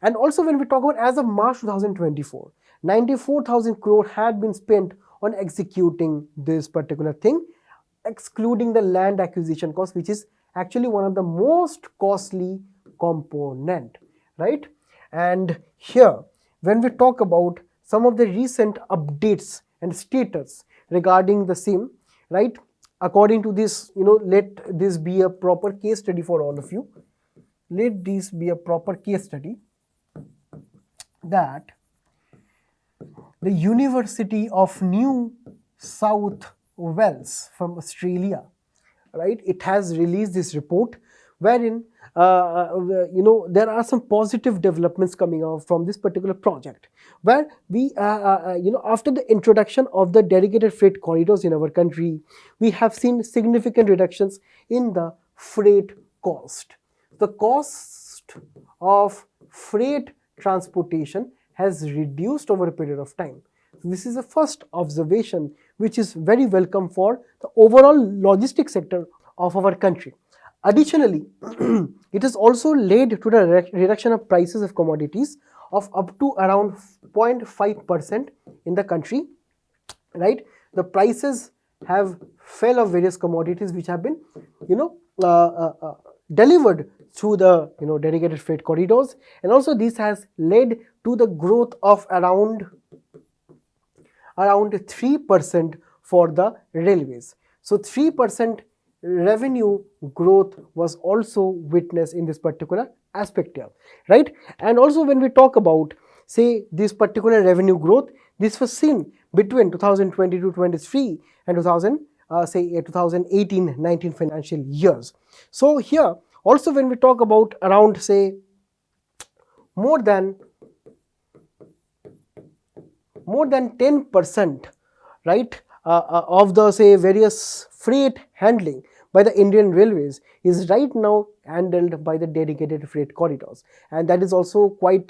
And also when we talk about as of March 2024, 94,000 crore had been spent on executing this particular thing, excluding the land acquisition cost, which is actually one of the most costly component, right? And here, when we talk about some of the recent updates and status regarding the same, right? According to this, let this be a proper case study for all of you. Let this be a proper case study that the University of New South Wales from Australia, right? It has released this report wherein there are some positive developments coming out from this particular project, where we after the introduction of the dedicated freight corridors in our country, we have seen significant reductions in the freight cost. The cost of freight transportation has reduced over a period of time. So this is the first observation which is very welcome for the overall logistics sector of our country. Additionally, it has also led to the reduction of prices of commodities of up to around 0.5% in the country, right? The prices have fell of various commodities which have been, delivered through the, dedicated freight corridors. And also this has led to the growth of around 3% for the railways. So 3% revenue growth was also witnessed in this particular aspect here, right? And also when we talk about, say, this particular revenue growth, this was seen between 2022-23 and 2018-19 financial years. So here also when we talk about around, say, more than 10%, right, of the, say, various freight handling by the Indian Railways is right now handled by the dedicated freight corridors, and that is also quite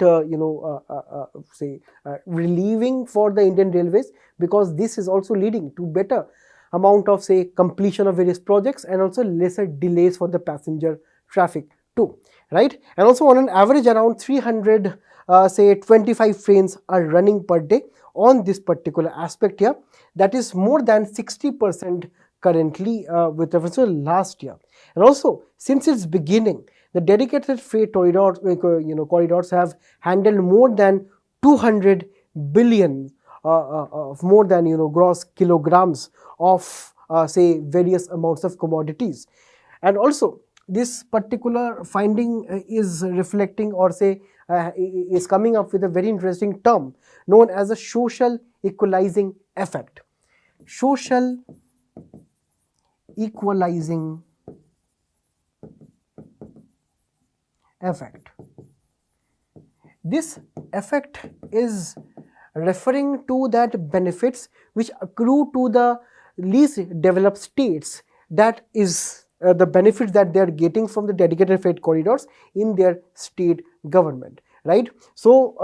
relieving for the Indian Railways, because this is also leading to better amount of, say, completion of various projects and also lesser delays for the passenger traffic 2, right? And also on an average around 300 say 25 trains are running per day on this particular aspect here. That is more than 60% currently with reference to last year. And also since its beginning, the dedicated freight corridors have handled more than 200 billion more than gross kilograms of say various amounts of commodities. And also this particular finding is reflecting or say is coming up with a very interesting term known as a social equalizing effect. Social equalizing effect. This effect is referring to that benefits which accrue to the least developed states, that is the benefits that they are getting from the dedicated freight corridors in their state government, right? So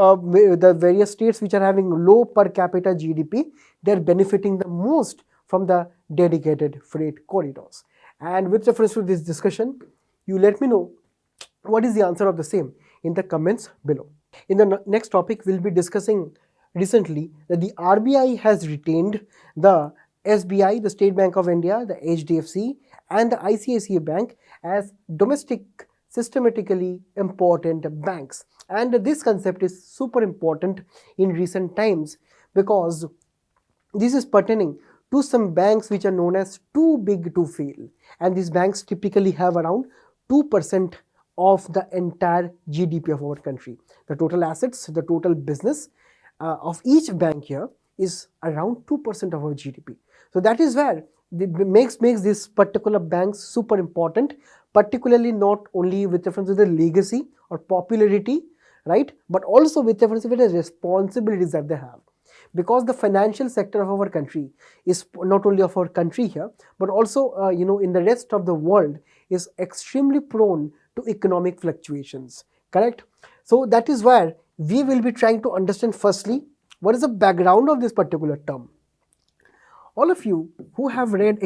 the various states which are having low per capita GDP, they are benefiting the most from the dedicated freight corridors. And with reference to this discussion, you let me know what is the answer of the same in the comments below. In the next topic, we'll be discussing recently that the RBI has retained the SBI, the State Bank of India, the HDFC and the ICICI Bank as domestic systematically important banks. And this concept is super important in recent times because this is pertaining to some banks which are known as too big to fail, and these banks typically have around 2% of the entire GDP of our country. The total assets, the total business of each bank here is around 2% of our GDP. So that is where makes this particular banks super important, particularly not only with reference to the legacy or popularity, right, but also with reference to the responsibilities that they have. Because the financial sector of our country is not only of our country here, but also in the rest of the world is extremely prone to economic fluctuations, correct? So that is where we will be trying to understand firstly what is the background of this particular term. All of you who have read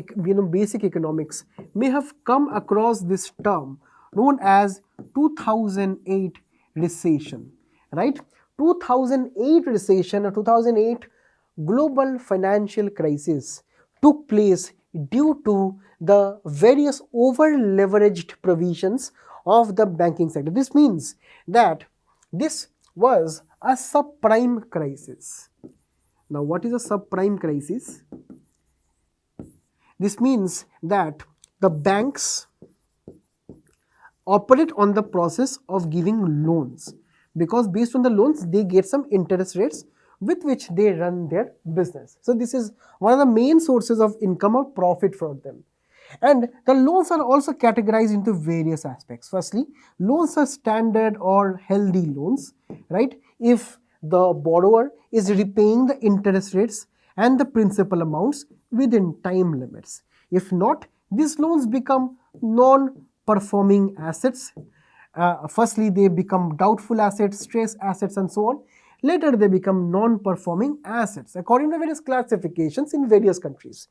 basic economics may have come across this term known as 2008 recession, right? 2008 recession or 2008 global financial crisis took place due to the various over-leveraged provisions of the banking sector. This means that this was a subprime crisis. Now, what is a subprime crisis? This means that the banks operate on the process of giving loans, because based on the loans they get some interest rates with which they run their business. So this is one of the main sources of income or profit for them. And the loans are also categorized into various aspects. Firstly, loans are standard or healthy loans, right? If the borrower is repaying the interest rates and the principal amounts within time limits. If not, these loans become non-performing assets. Firstly, they become doubtful assets, stress assets and so on. Later, they become non-performing assets according to various classifications in various countries.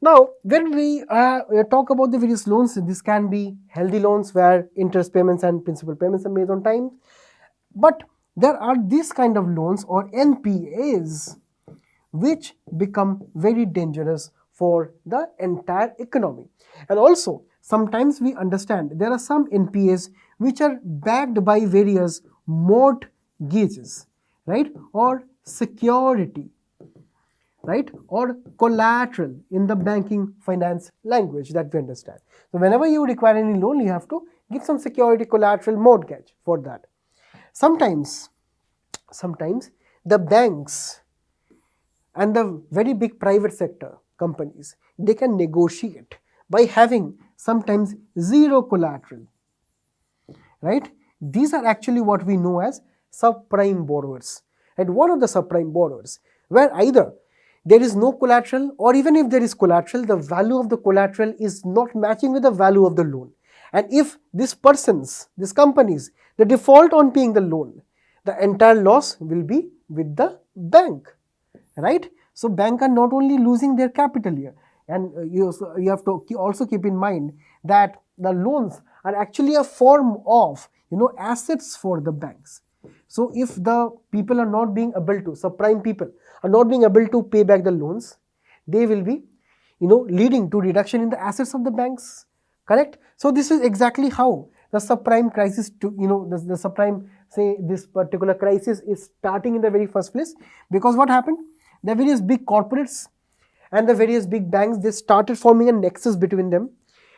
Now, when we talk about the various loans, this can be healthy loans where interest payments and principal payments are made on time. But there are these kind of loans or NPAs which become very dangerous for the entire economy. And also, sometimes we understand there are some NPAs which are backed by various mortgages, right, or security, right, or collateral in the banking finance language that we understand. So whenever you require any loan, you have to give some security, collateral, mortgage for that. Sometimes the banks and the very big private sector companies, they can negotiate by having sometimes zero collateral, right? These are actually what we know as subprime borrowers. And what are the subprime borrowers? Where either there is no collateral, or even if there is collateral, the value of the collateral is not matching with the value of the loan. And if these companies, they default on paying the loan, the entire loss will be with the bank, right? So banks are not only losing their capital here, and you have to also keep in mind that the loans are actually a form of, assets for the banks. So if the people are not being able to, subprime people are not being able to pay back the loans, they will be, leading to reduction in the assets of the banks. Correct? So this is exactly how the subprime crisis, the subprime, say this particular crisis is starting in the very first place. Because what happened? The various big corporates and the various big banks, they started forming a nexus between them,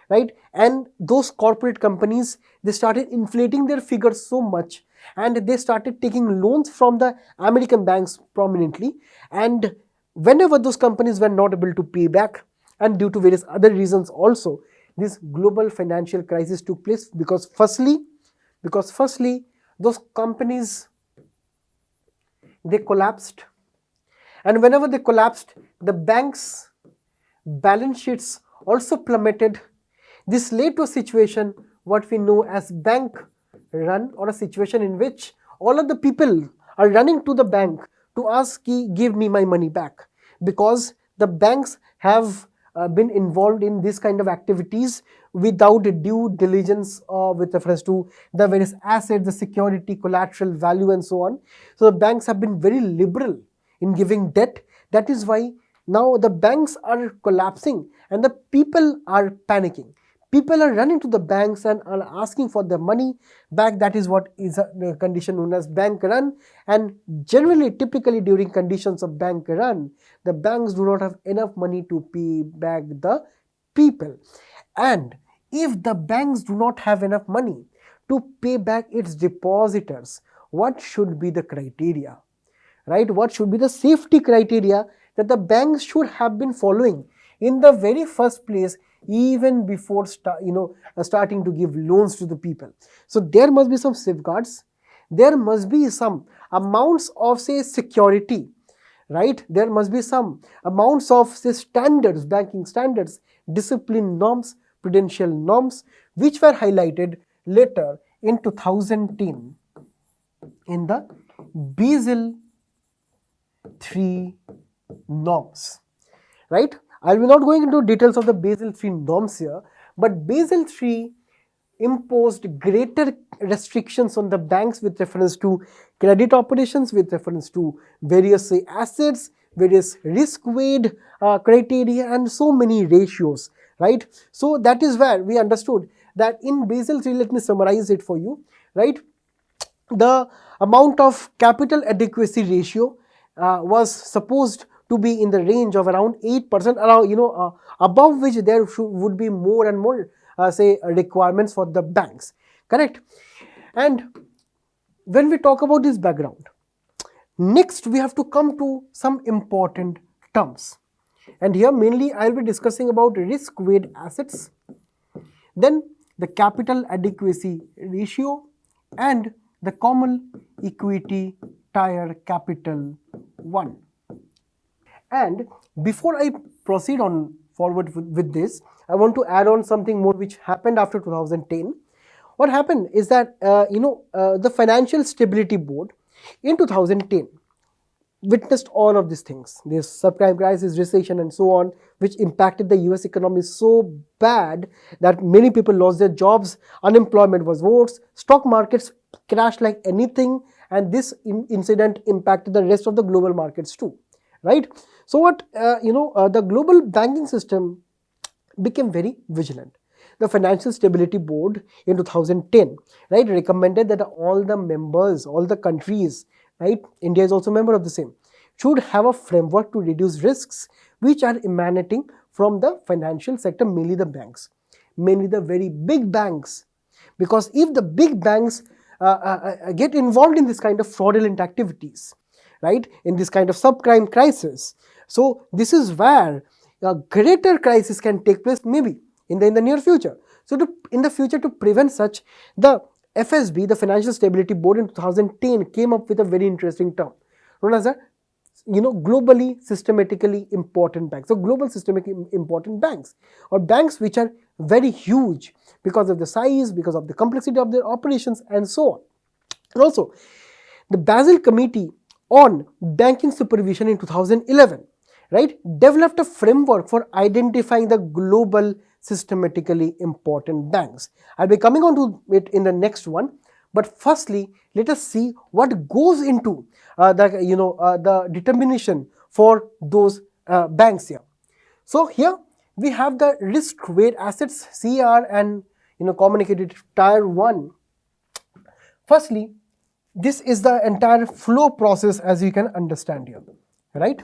right? And those corporate companies, they started inflating their figures so much, and they started taking loans from the American banks prominently. And whenever those companies were not able to pay back, and due to various other reasons also, this global financial crisis took place. Because firstly, those companies, they collapsed, and whenever they collapsed, the banks' balance sheets also plummeted. This led to a situation what we know as bank run, or a situation in which all of the people are running to the bank to ask, give me my money back, because the banks have been involved in this kind of activities without due diligence with reference to the various assets, the security, collateral, value, and so on. So the banks have been very liberal in giving debt. That is why now the banks are collapsing and the people are panicking. People are running to the banks and are asking for their money back. That is what is a condition known as bank run. And generally, typically during conditions of bank run, the banks do not have enough money to pay back the people. And if the banks do not have enough money to pay back its depositors, what should be the criteria? Right? What should be the safety criteria that the banks should have been following in the very first place, even before starting to give loans to the people? So there must be some safeguards. There must be some amounts of, say, security, right? There must be some amounts of, say, standards, banking standards, discipline norms, prudential norms, which were highlighted later in 2010 in the Basel III norms, right? I will be not going into details of the Basel III norms here, but Basel III imposed greater restrictions on the banks with reference to credit operations, with reference to various, say, assets, various risk weight criteria, and so many ratios, right? So that is where we understood that in Basel III, let me summarize it for you, right? The amount of capital adequacy ratio was supposed to be in the range of around 8%, around, above which there would be more and more, say, requirements for the banks, correct? And when we talk about this background, next we have to come to some important terms. And here mainly I will be discussing about risk weight assets, then the capital adequacy ratio, and the common equity tier capital 1. And before I proceed on forward with this, I want to add on something more which happened after 2010. What happened is that the Financial Stability Board in 2010 witnessed all of these things, this subprime crisis, recession, and so on, which impacted the US economy so bad that many people lost their jobs, unemployment was worse, stock markets crashed like anything, and this incident impacted the rest of the global markets too, right? So what, the global banking system became very vigilant. The Financial Stability Board in 2010, right, recommended that all the members, all the countries, right, India is also a member of the same, should have a framework to reduce risks which are emanating from the financial sector, mainly the banks, mainly the very big banks. Because if the big banks get involved in this kind of fraudulent activities, right, in this kind of subprime crisis, so this is where a greater crisis can take place maybe in the near future. So in the future, to prevent such, the FSB, the Financial Stability Board in 2010 came up with a very interesting term known as a globally systematically important banks. So global systemically important banks, or banks which are very huge because of the size, because of the complexity of their operations, and so on. And also, the Basel Committee on Banking Supervision in 2011, right, developed a framework for identifying the global systematically important banks. I'll be coming on to it in the next one. But firstly, let us see what goes into the determination for those banks here. So here we have the risk-weighted assets CAR and common equity tier 1. Firstly, this is the entire flow process, as you can understand here, right?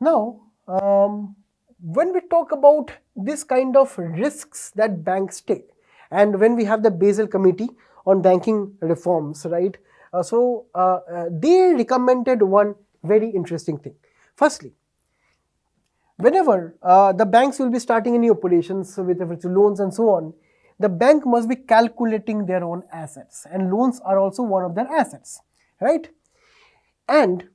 Now, when we talk about this kind of risks that banks take, and when we have the Basel Committee on banking reforms, right? They recommended one very interesting thing. Firstly, whenever the banks will be starting any operations with loans and so on, the bank must be calculating their own assets, and loans are also one of their assets, right? And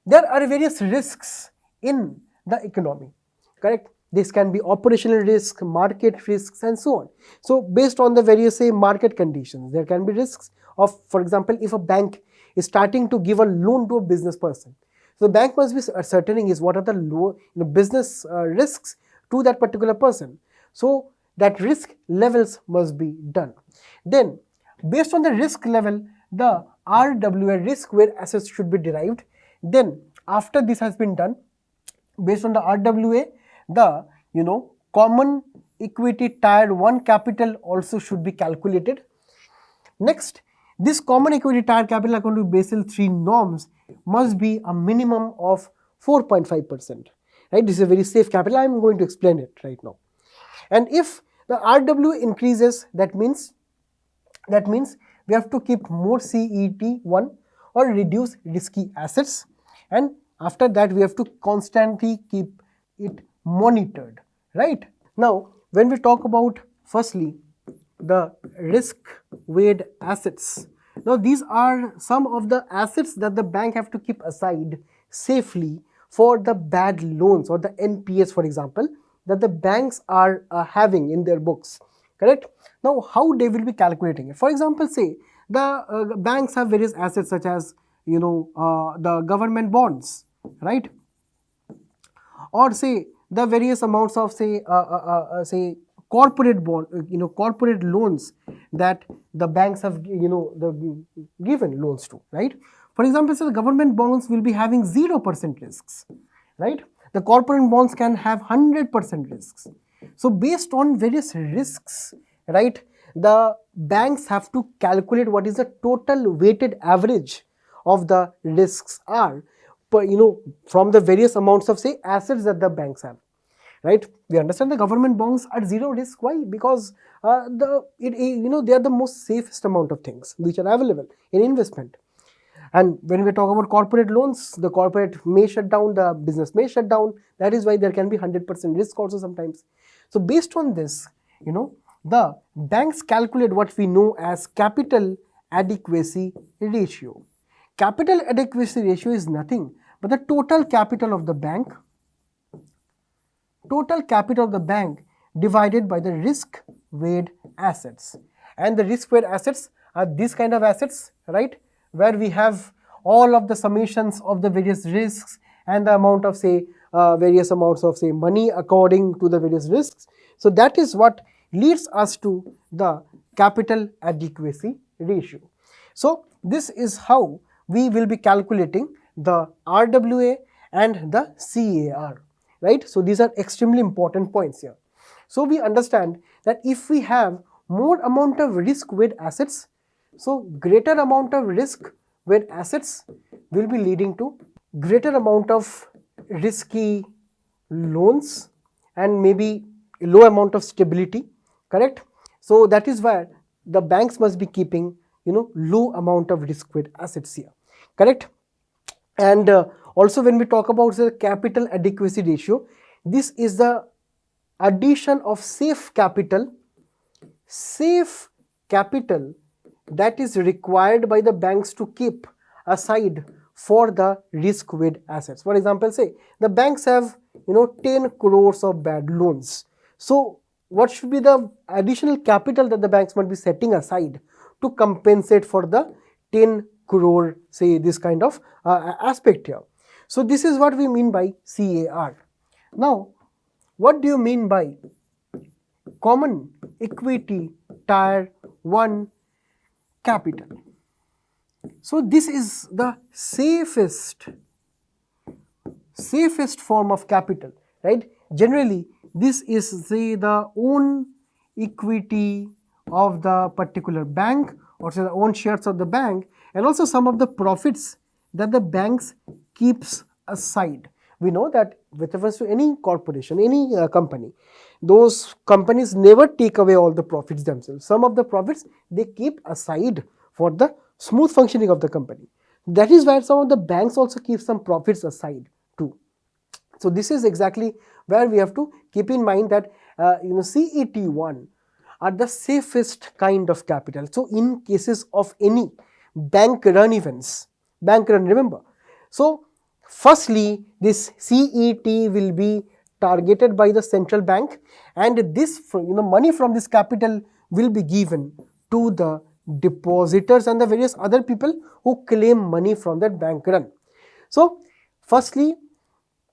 there are various risks in the economy, correct? This can be operational risk, market risks, and so on. So based on the various market conditions, there can be risks of, for example, if a bank is starting to give a loan to a business person, so the bank must be ascertaining is what are the business risks to that particular person. So that risk levels must be done. Then, based on the risk level, the RWA, risk-weighted assets, should be derived. Then, after this has been done, based on the RWA, the common equity tier 1 capital also should be calculated. Next, this common equity tier capital according to Basel III norms must be a minimum of 4.5%. Right? This is a very safe capital. I am going to explain it right now. And if the RWA increases, that means we have to keep more CET1 or reduce risky assets, and after that we have to constantly keep it monitored, right? Now, when we talk about firstly the risk-weighted assets, now these are some of the assets that the bank have to keep aside safely for the bad loans or the NPS, for example, that the banks are having in their books, correct? Now, how they will be calculating it? For example, say the banks have various assets such as the government bonds, right? Or say the various amounts of say corporate bond, corporate loans that the banks have given loans to, right? For example, so the government bonds will be having 0% risks, right? The corporate bonds can have 100% risks. So based on various risks, right, the banks have to calculate what is the total weighted average of the risks are, from the various amounts of say assets that the banks have, right? We understand the government bonds are zero risk. Why? Because they are the most safest amount of things which are available in investment. And when we talk about corporate loans, the corporate may shut down, the business may shut down. That is why there can be 100% risk also sometimes. So based on this, the banks calculate what we know as capital adequacy ratio. Capital adequacy ratio is nothing but the total capital of the bank, divided by the risk-weighted assets. And the risk-weighted assets are these kind of assets, right, where we have all of the summations of the various risks and the amount of say various amounts of say money according to the various risks. So that is what leads us to the capital adequacy ratio. So this is how we will be calculating the RWA and the CAR, right? So these are extremely important points here. So we understand that if we have more amount of risk-weighted assets, so greater amount of risk-weighted assets will be leading to greater amount of risky loans and maybe a low amount of stability, correct? So that is why the banks must be keeping low amount of risk-weighted assets here, correct? And also when we talk about the capital adequacy ratio, this is the addition of safe capital that is required by the banks to keep aside for the risk-weighted assets. For example, say the banks have 10 crores of bad loans. So what should be the additional capital that the banks must be setting aside to compensate for the 10 crore, say this kind of aspect here. So this is what we mean by CAR. Now, what do you mean by common equity tier 1 capital. So this is the safest form of capital, right? Generally, this is say the own equity of the particular bank, or say the own shares of the bank, and also some of the profits that the banks keeps aside. We know that with reference to any corporation, any company, those companies never take away all the profits themselves. Some of the profits they keep aside for the smooth functioning of the company. That is where some of the banks also keep some profits aside too. So this is exactly where we have to keep in mind that CET1 are the safest kind of capital. So in cases of any bank run events, remember. So firstly, this CET will be targeted by the central bank, and this money from this capital will be given to the depositors and the various other people who claim money from that bank run. So firstly,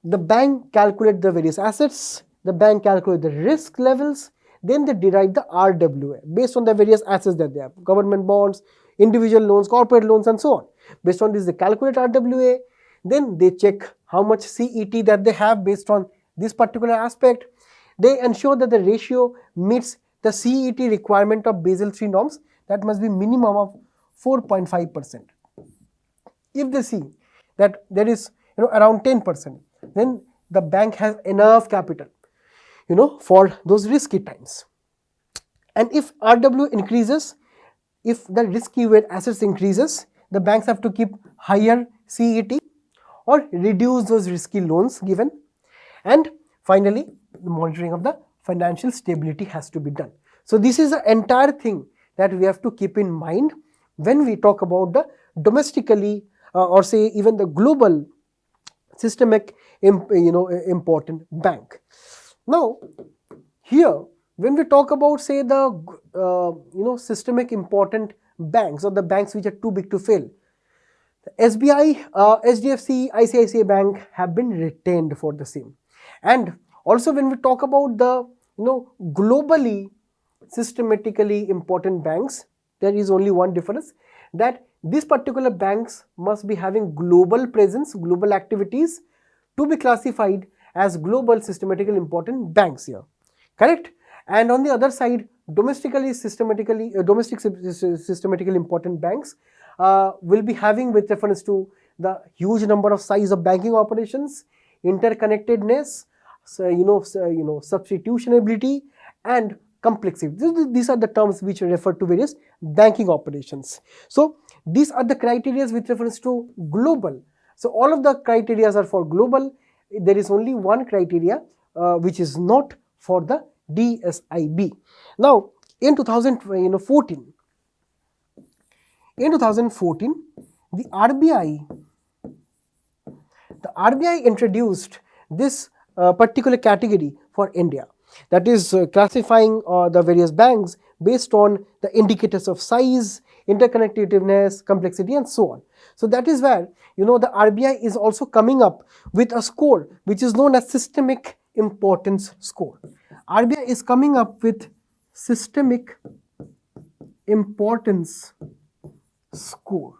the bank calculate the various assets, the bank calculate the risk levels, then they derive the RWA based on the various assets that they have, government bonds, individual loans, corporate loans, and so on. Based on this, they calculate RWA, then they check how much CET that they have based on this particular aspect. They ensure that the ratio meets the CET requirement of Basel III norms, that must be minimum of 4.5%. If they see that there is around 10%, then the bank has enough capital for those risky times. And if RW increases, if the risky weight assets increases, the banks have to keep higher CET or reduce those risky loans given. And finally, the monitoring of the financial stability has to be done. So this is the entire thing that we have to keep in mind when we talk about the domestically or say even the global systemic important bank. Now here when we talk about say the systemic important banks or the banks which are too big to fail, SBI, HDFC, ICICI Bank have been retained for the same. And also when we talk about the globally systematically important banks, there is only one difference, that these particular banks must be having global presence, global activities to be classified as global systematically important banks here, correct? And on the other side, domestic systematically important banks will be having with reference to the huge number of size of banking operations, interconnectedness, substitutionability, and complexity. These are the terms which refer to various banking operations. So these are the criteria with reference to global. So all of the criteria are for global. There is only one criteria which is not for the DSIB. Now in 2014, the RBI introduced this particular category for India, that is classifying the various banks based on the indicators of size, interconnectedness, complexity, and so on. So that is where the RBI is also coming up with a score which is known as systemic importance score. RBI is coming up with systemic importance score.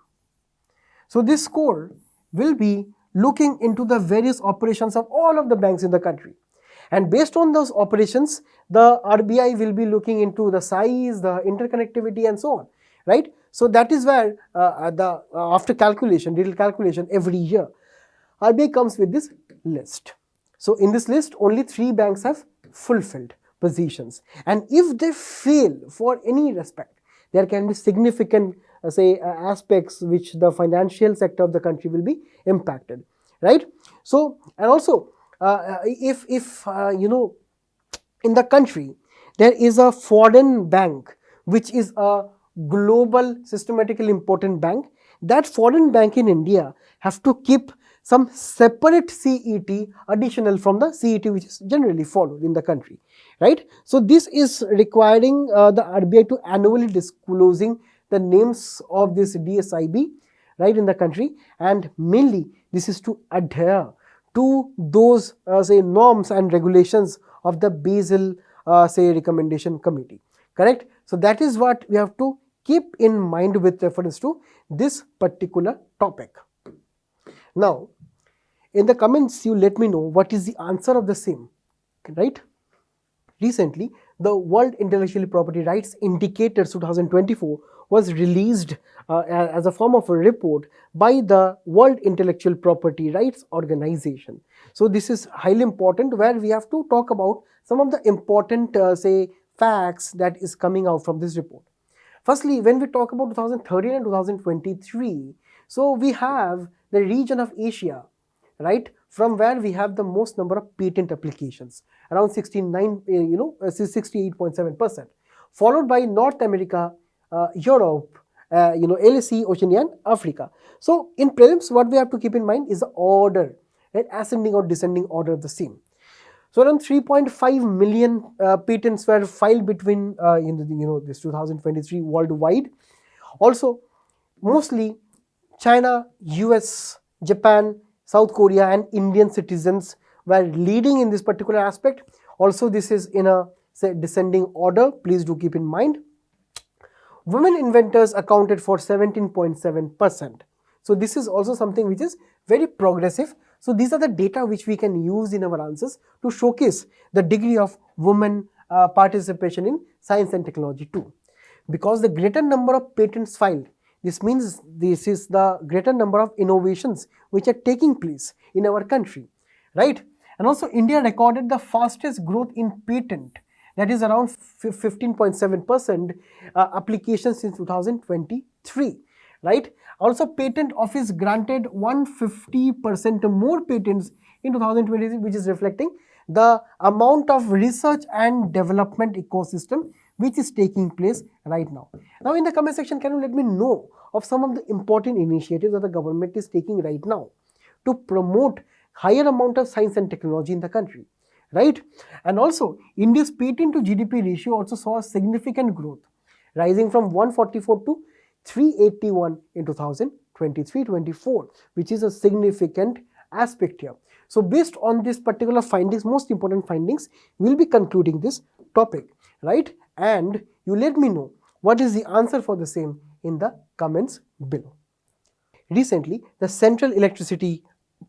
So this score will be looking into the various operations of all of the banks in the country, and based on those operations the RBI will be looking into the size, the interconnectivity, and so on, right? So that is where after calculation, detailed calculation every year, RBI comes with this list. So in this list only 3 banks have fulfilled positions, and if they fail for any respect, there can be significant aspects which the financial sector of the country will be impacted, right? So and also if in the country there is a foreign bank which is a global systematically important bank, that foreign bank in India have to keep some separate CET additional from the CET which is generally followed in the country, right? So this is requiring the RBI to annually disclosing the names of this DSIB, right, in the country, and mainly this is to adhere to those norms and regulations of the Basel say recommendation committee. Correct? So that is what we have to keep in mind with reference to this particular topic. Now, in the comments, you let me know what is the answer of the same, right? Recently, the World Intellectual Property Rights Indicators 2024 was released as a form of a report by the World Intellectual Property Rights Organization. So this is highly important, where we have to talk about some of the important say facts that is coming out from this report. Firstly, when we talk about 2013 and 2023, so we have the region of Asia, right, from where we have the most number of patent applications, around 68.7%, followed by North America, Europe, LAC, Oceania, and Africa. So in prelims, what we have to keep in mind is the order, right, ascending or descending order of the same. So around 3.5 million patents were filed between this 2023 worldwide. Also, mostly China, US, Japan, South Korea, and Indian citizens were leading in this particular aspect. Also, this is in a descending order. Please do keep in mind. Women inventors accounted for 17.7%. So this is also something which is very progressive. So these are the data which we can use in our answers to showcase the degree of women participation in science and technology too. Because the greater number of patents filed, this means this is the greater number of innovations which are taking place in our country, right? And also India recorded the fastest growth in patent, that is around 15.7% applications in 2023, right? Also, patent office granted 150% more patents in 2023, which is reflecting the amount of research and development ecosystem which is taking place right now. Now, in the comment section, can you let me know of some of the important initiatives that the government is taking right now to promote higher amount of science and technology in the country, right? And also, India's patent to GDP ratio also saw a significant growth, rising from 144 to 381 in 2023-24, which is a significant aspect here. So based on this particular findings, most important findings, we will be concluding this topic, right? And you let me know what is the answer for the same in the comments below. Recently, the Central Electricity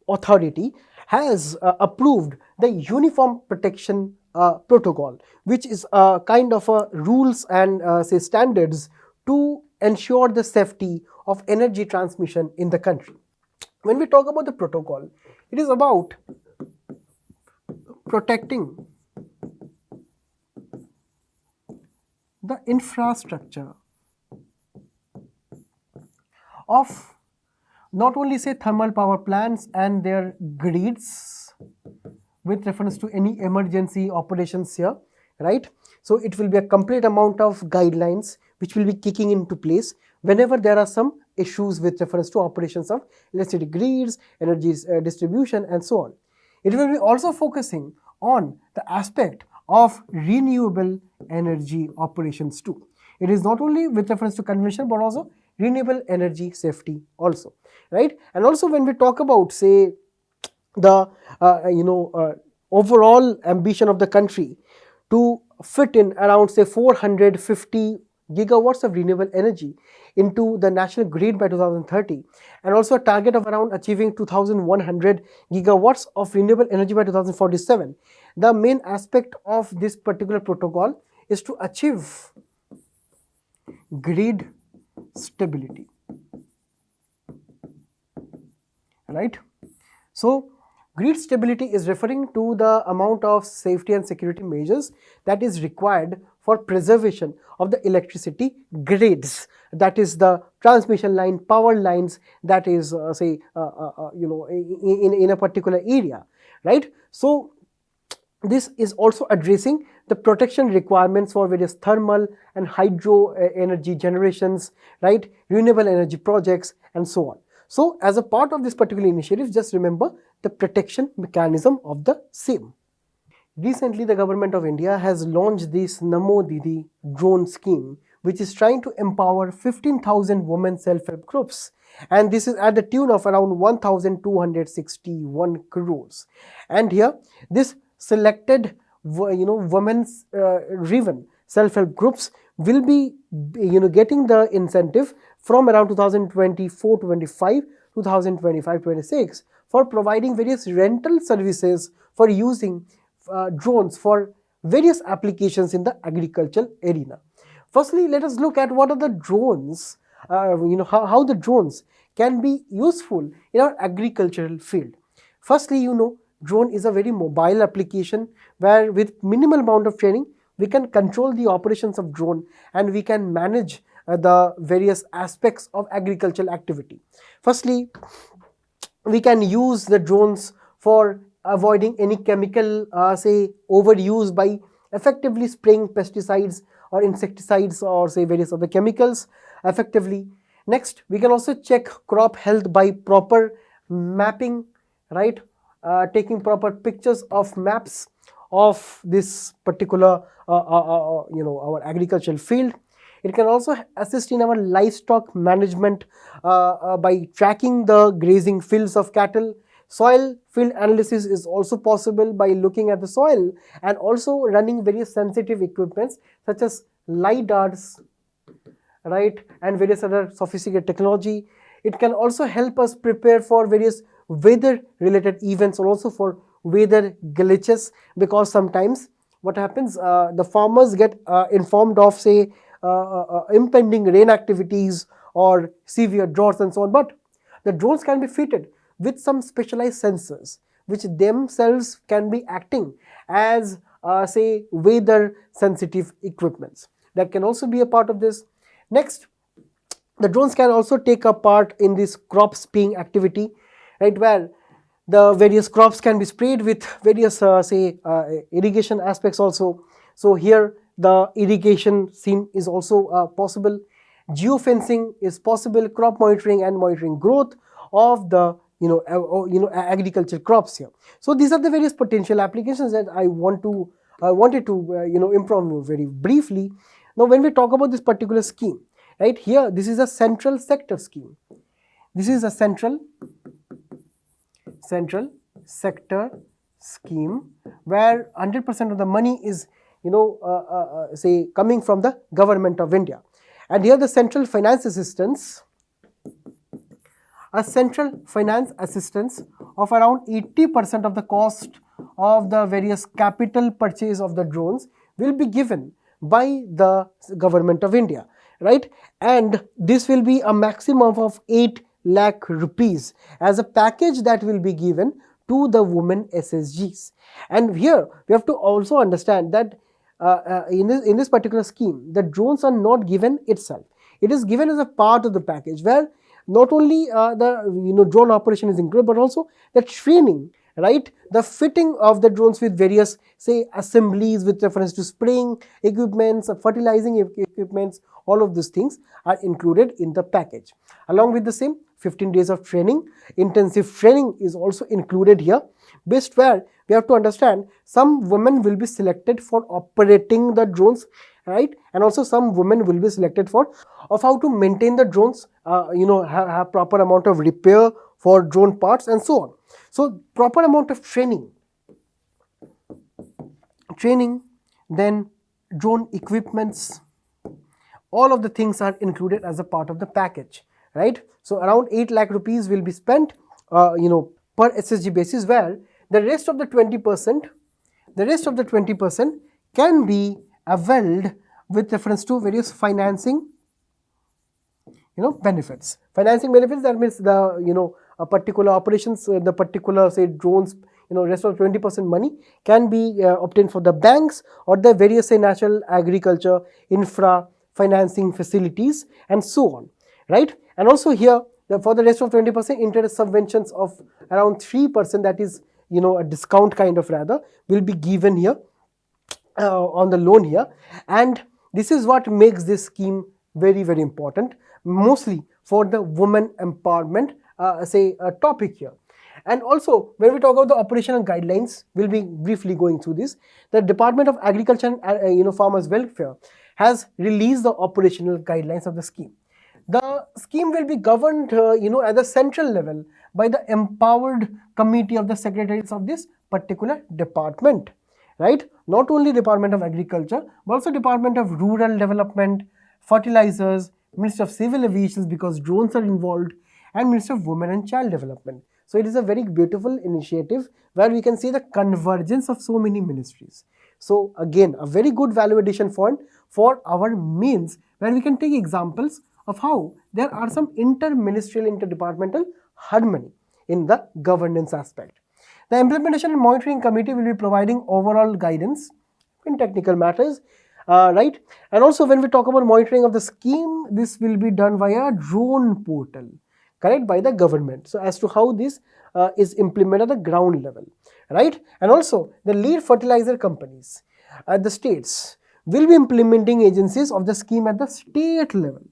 Authority has approved the Uniform Protection Protocol, which is a kind of a rules and say standards to ensure the safety of energy transmission in the country. When we talk about the protocol, it is about protecting the infrastructure of not only say thermal power plants and their grids with reference to any emergency operations here, right? So it will be a complete amount of guidelines which will be kicking into place whenever there are some issues with reference to operations of electricity grids, energy distribution, and so on. It will be also focusing on the aspect of renewable energy operations too. It is not only with reference to conventional but also renewable energy safety also, right? And also when we talk about say the overall ambition of the country to fit in around say 450 gigawatts of renewable energy into the national grid by 2030, and also a target of around achieving 2100 gigawatts of renewable energy by 2047. The main aspect of this particular protocol is to achieve grid stability, right? So grid stability is referring to the amount of safety and security measures that is required for preservation of the electricity grids, that is the transmission line, power lines that is say in a particular area, right? So this is also addressing the protection requirements for various thermal and hydro energy generations, right? Renewable energy projects and so on. So as a part of this particular initiative, just remember the protection mechanism of the same. Recently, the government of India has launched this Namo Didi drone scheme, which is trying to empower 15,000 women self-help groups. And this is at the tune of around 1,261 crores. And here, this selected women's driven self-help groups will be getting the incentive from around 2024 to 25, 2025 26 for providing various rental services for using drones for various applications in the agricultural arena. Firstly, let us look at what are the drones, how the drones can be useful in our agricultural field. Firstly, drone is a very mobile application where with minimal amount of training, we can control the operations of drone and we can manage the various aspects of agricultural activity. Firstly, we can use the drones for avoiding any chemical say overuse by effectively spraying pesticides or insecticides or say various other chemicals effectively. Next, we can also check crop health by proper mapping, right? Taking proper pictures of maps of this particular our agricultural field. It can also assist in our livestock management by tracking the grazing fields of cattle. Soil field analysis is also possible by looking at the soil and also running various sensitive equipments such as lidars, right, and various other sophisticated technology. It can also help us prepare for various weather related events or also for weather glitches, because sometimes what happens, the farmers get informed of say impending rain activities or severe droughts and so on, but the drones can be fitted with some specialized sensors which themselves can be acting as say weather sensitive equipments. That can also be a part of this. Next, the drones can also take a part in this crop spraying activity, right, where the various crops can be sprayed with various irrigation aspects also. So here the irrigation scene is also possible. Geofencing is possible, crop monitoring and monitoring growth of the agriculture crops here. So these are the various potential applications that I wanted to inform you very briefly. Now when we talk about this particular scheme, right, here this is a central sector scheme. This is a central sector scheme where 100% of the money is say coming from the government of India. And here the central finance assistance, a central finance assistance of around 80% of the cost of the various capital purchase of the drones will be given by the government of India, right? And this will be a maximum of 8 lakh rupees as a package that will be given to the women SSGs. And here we have to also understand that in this particular scheme, the drones are not given itself. It is given as a part of the package where not only the drone operation is included, but also the training, right, the fitting of the drones with various say assemblies with reference to spraying equipments, fertilizing equipments, all of these things are included in the package. Along with the same, 15 days of training, intensive training is also included here, based where we have to understand some women will be selected for operating the drones, right, and also some women will be selected for of how to maintain the drones, have proper amount of repair for drone parts and so on. So proper amount of training, then drone equipments, all of the things are included as a part of the package, right? So around 8 lakh rupees will be spent per SSG basis, where the rest of the 20% can be availed with reference to various financing benefits. Financing benefits, that means the a particular operations, the particular say drones, rest of 20% money can be obtained for the banks or the various say natural agriculture infra financing facilities and so on, right? And also here for the rest of 20%, interest subventions of around 3%, that is a discount kind of rather, will be given here on the loan here. And this is what makes this scheme very, very important, mostly for the women empowerment topic here. And also when we talk about the operational guidelines, we'll be briefly going through this. The Department of Agriculture and Farmers Welfare has released the operational guidelines of the scheme. The scheme will be governed at the central level by the empowered committee of the secretaries of this particular department, right? not only Department of Agriculture, but also Department of Rural Development, Fertilizers, Ministry of Civil Aviation because drones are involved, and Ministry of Women and Child Development. So it is a very beautiful initiative where we can see the convergence of so many ministries. So again, a very good value addition point for our means where we can take examples of how there are some inter-ministerial, interdepartmental harmony in the governance aspect. The Implementation and Monitoring Committee will be providing overall guidance in technical matters, right? And also when we talk about monitoring of the scheme, this will be done via drone portal, correct, by the government. So as to how this is implemented at the ground level, right? And also the lead fertilizer companies at the states will be implementing agencies of the scheme at the state level.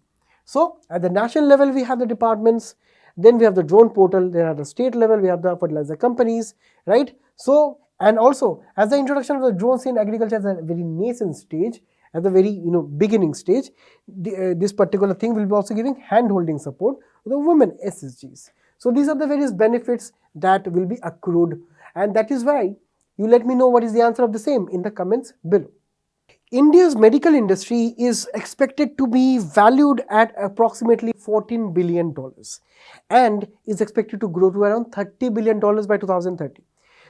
So at the national level, we have the departments, then we have the drone portal, then at the state level, we have the fertilizer companies, right? So, and also as the introduction of the drones in agriculture is a very nascent stage, at the very beginning stage, this particular thing will be also giving hand-holding support to the women SSGs. So these are the various benefits that will be accrued, and that is why you let me know what is the answer of the same in the comments below. India's medical industry is expected to be valued at approximately $14 billion and is expected to grow to around $30 billion by 2030.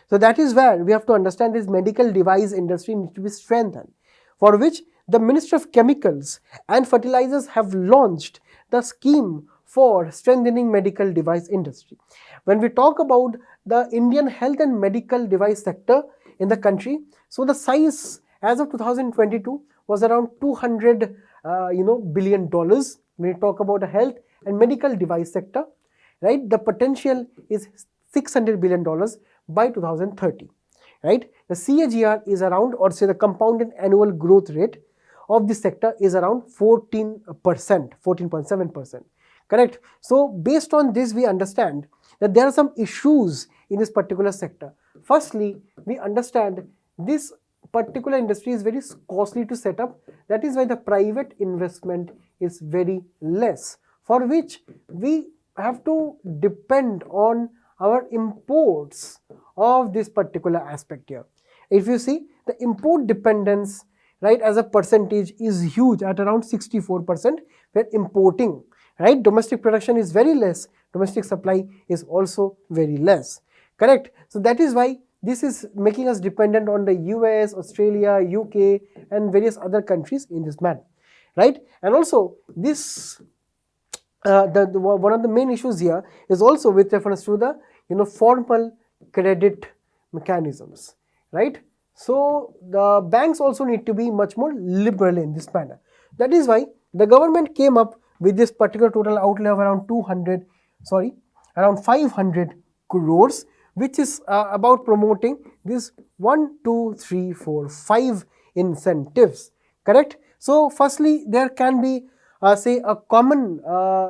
So that is where we have to understand this medical device industry needs to be strengthened, for which the Ministry of Chemicals and Fertilizers have launched the scheme for strengthening medical device industry. When we talk about the Indian health and medical device sector in the country, so the size as of 2022 was around $200 billion. When we talk about the health and medical device sector, right, the potential is $600 billion by 2030, right? The CAGR is around, or say the compounded annual growth rate of this sector is around 14%, 14.7%, correct? So based on this, we understand that there are some issues in this particular sector. Firstly, we understand this particular industry is very costly to set up. That is why the private investment is very less, for which we have to depend on our imports of this particular aspect here. If you see, the import dependence, right, as a percentage is huge at around 64%. We're importing, right? Domestic production is very less. Domestic supply is also very less, correct? So that is why this is making us dependent on the US, Australia, UK and various other countries in this manner, right? And also this, one of the main issues here is also with reference to the formal credit mechanisms, right? So the banks also need to be much more liberal in this manner. That is why the government came up with this particular total outlay of around 500 crores, which is about promoting this 1, 2, 3, 4, 5 incentives, correct? So firstly, there can be say a common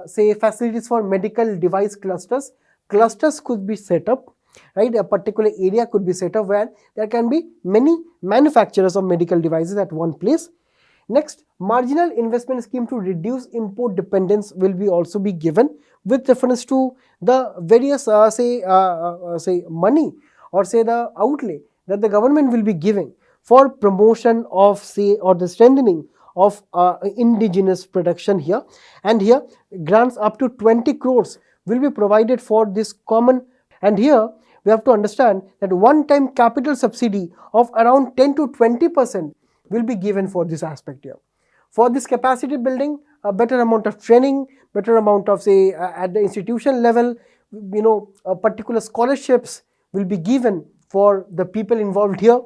say facilities for medical device clusters. Clusters could be set up, right? A particular area could be set up where there can be many manufacturers of medical devices at one place. Next, marginal investment scheme to reduce import dependence will be also be given with reference to the various say money, or say the outlay that the government will be giving for promotion of, say, or the strengthening of indigenous production here. And here grants up to 20 crores will be provided for this common. And here we have to understand that one-time capital subsidy of around 10 to 20% will be given for this aspect here. For this capacity building, a better amount of training, better amount of, say, at the institution level, particular scholarships will be given for the people involved here.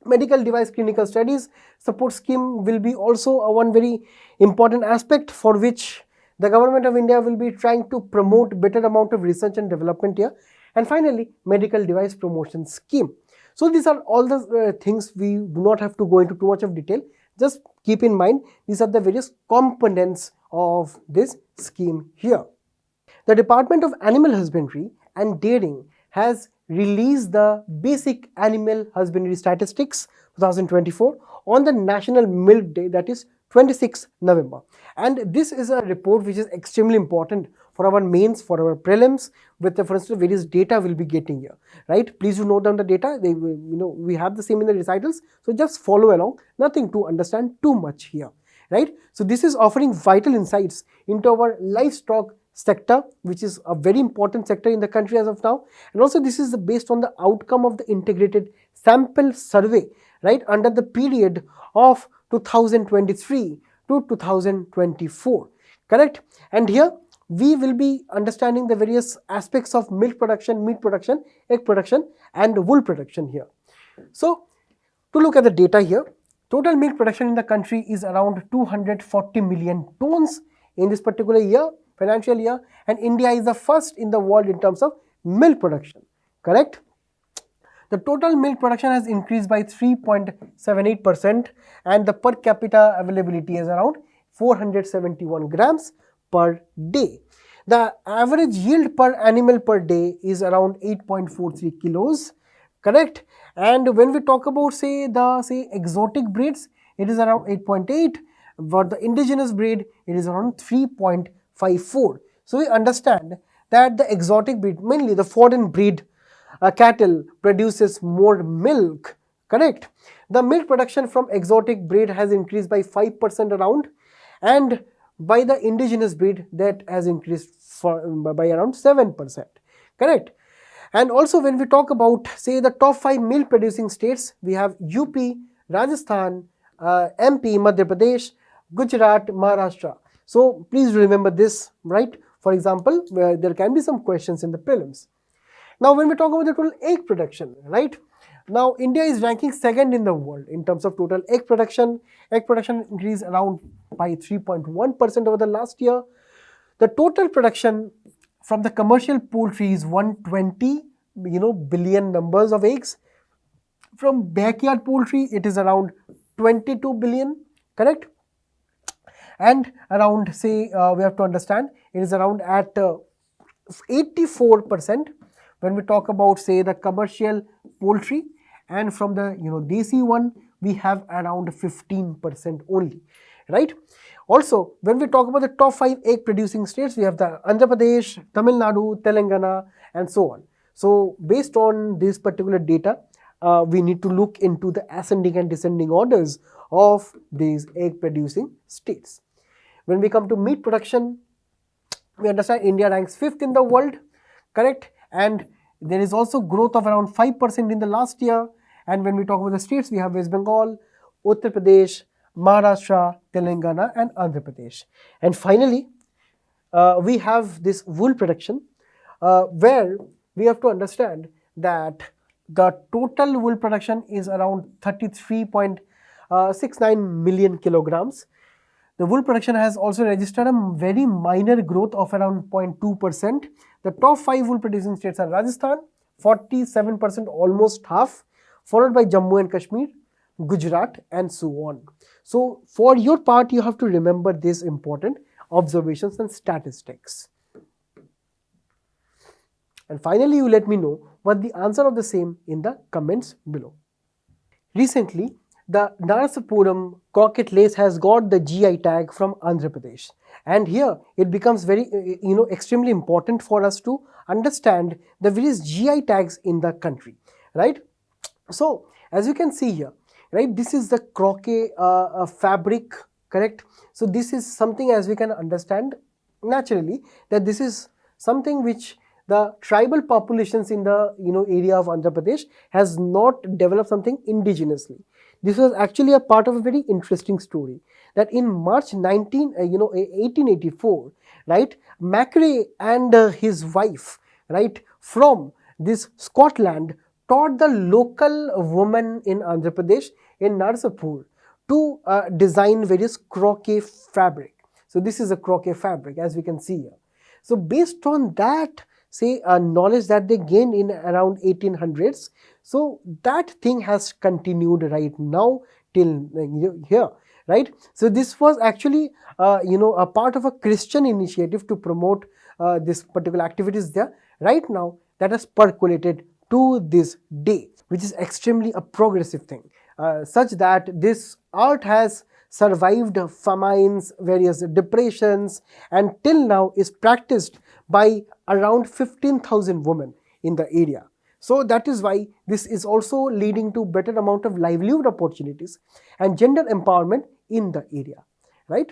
Medical device clinical studies support scheme will be also one very important aspect, for which the government of India will be trying to promote better amount of research and development here. And finally, medical device promotion scheme. So these are all the things we do not have to go into too much of detail. Just keep in mind, these are the various components of this scheme here. The Department of Animal Husbandry and Dairying has released the basic animal husbandry statistics 2024 on the National Milk Day, that is 26 November. And this is a report which is extremely important for our mains, for our prelims, with the, for instance, various data we'll be getting here, right? Please do note down the data. They will, we have the same in the recitals, so just follow along. Nothing to understand too much here, right? So this is offering vital insights into our livestock sector, which is a very important sector in the country as of now. And also this is based on the outcome of the integrated sample survey, right, under the period of 2023 to 2024, correct? And here we will be understanding the various aspects of milk production, meat production, egg production and wool production here. So to look at the data here, total milk production in the country is around 240 million tons in this particular year, financial year, and India is the first in the world in terms of milk production, correct? The total milk production has increased by 3.78% and the per capita availability is around 471 grams per day. The average yield per animal per day is around 8.43 kilos, correct? And when we talk about say exotic breeds, it is around 8.8. For the indigenous breed, it is around 3.54. So we understand that the exotic breed, mainly the foreign breed cattle, produces more milk, correct? The milk production from exotic breed has increased by 5% around, and by the indigenous breed that has increased by around 7%, correct? And also when we talk about say the top 5 milk producing states, we have UP, Rajasthan, MP, Madhya Pradesh, Gujarat, Maharashtra. So please remember this, right? For example, there can be some questions in the prelims. Now when we talk about the total egg production, right? Now India is ranking second in the world in terms of total egg production. Egg production increased around by 3.1% over the last year. The total production from the commercial poultry is 120 billion numbers of eggs. From backyard poultry it is around 22 billion, correct? And around say we have to understand it is around at 84% when we talk about say the commercial poultry, and from the desi one we have around 15% only, right? Also when we talk about the top 5 egg producing states, we have the Andhra Pradesh, Tamil Nadu, Telangana and so on. So based on this particular data, we need to look into the ascending and descending orders of these egg producing states. When we come to meat production, we understand India ranks 5th in the world, correct? And there is also growth of around 5% in the last year. And when we talk about the states, we have West Bengal, Uttar Pradesh, Maharashtra, Telangana and Andhra Pradesh. And finally, we have this wool production where we have to understand that the total wool production is around 33.69 million kilograms. The wool production has also registered a very minor growth of around 0.2%. The top 5 wool producing states are Rajasthan, 47%, almost half, followed by Jammu and Kashmir, Gujarat and so on. So for your part, you have to remember these important observations and statistics. And finally, you let me know what the answer of the same in the comments below. Recently, the Narasapuram croquet lace has got the GI tag from Andhra Pradesh, and here it becomes very extremely important for us to understand the various GI tags in the country, right? So as you can see here, right, this is the croquet fabric, correct? So this is something, as we can understand naturally, that this is something which the tribal populations in the area of Andhra Pradesh has not developed something indigenously. This was actually a part of a very interesting story, that in March 1884, right, Macrae and his wife, right, from this Scotland taught the local woman in Andhra Pradesh in Narsapur to design various croquet fabric. So this is a croquet fabric, as we can see here. So based on that knowledge that they gained in around 1800s, so that thing has continued right now till here, right? So this was actually a part of a Christian initiative to promote this particular activities there. Right now that has percolated to this day, which is extremely a progressive thing, such that this art has survived famines, various depressions, and till now is practiced by around 15,000 women in the area. So that is why this is also leading to better amount of livelihood opportunities and gender empowerment in the area, right?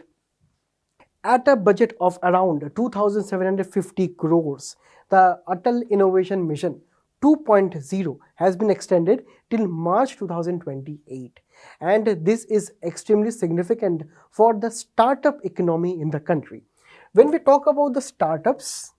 At a budget of around 2,750 crores, the Atal Innovation Mission 2.0 has been extended till March 2028. And this is extremely significant for the startup economy in the country. When we talk about the startups,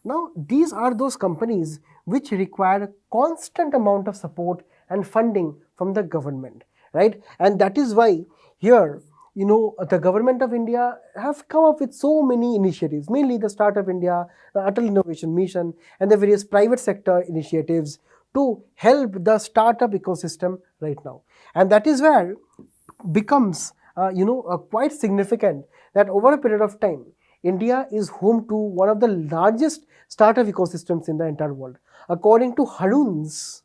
now these are those companies which require constant amount of support and funding from the government, right? And that is why here, the government of India have come up with so many initiatives, mainly the Startup India, the Atal Innovation Mission, and the various private sector initiatives to help the startup ecosystem right now. And that is where becomes quite significant that over a period of time, India is home to one of the largest startup ecosystems in the entire world. According to Harun's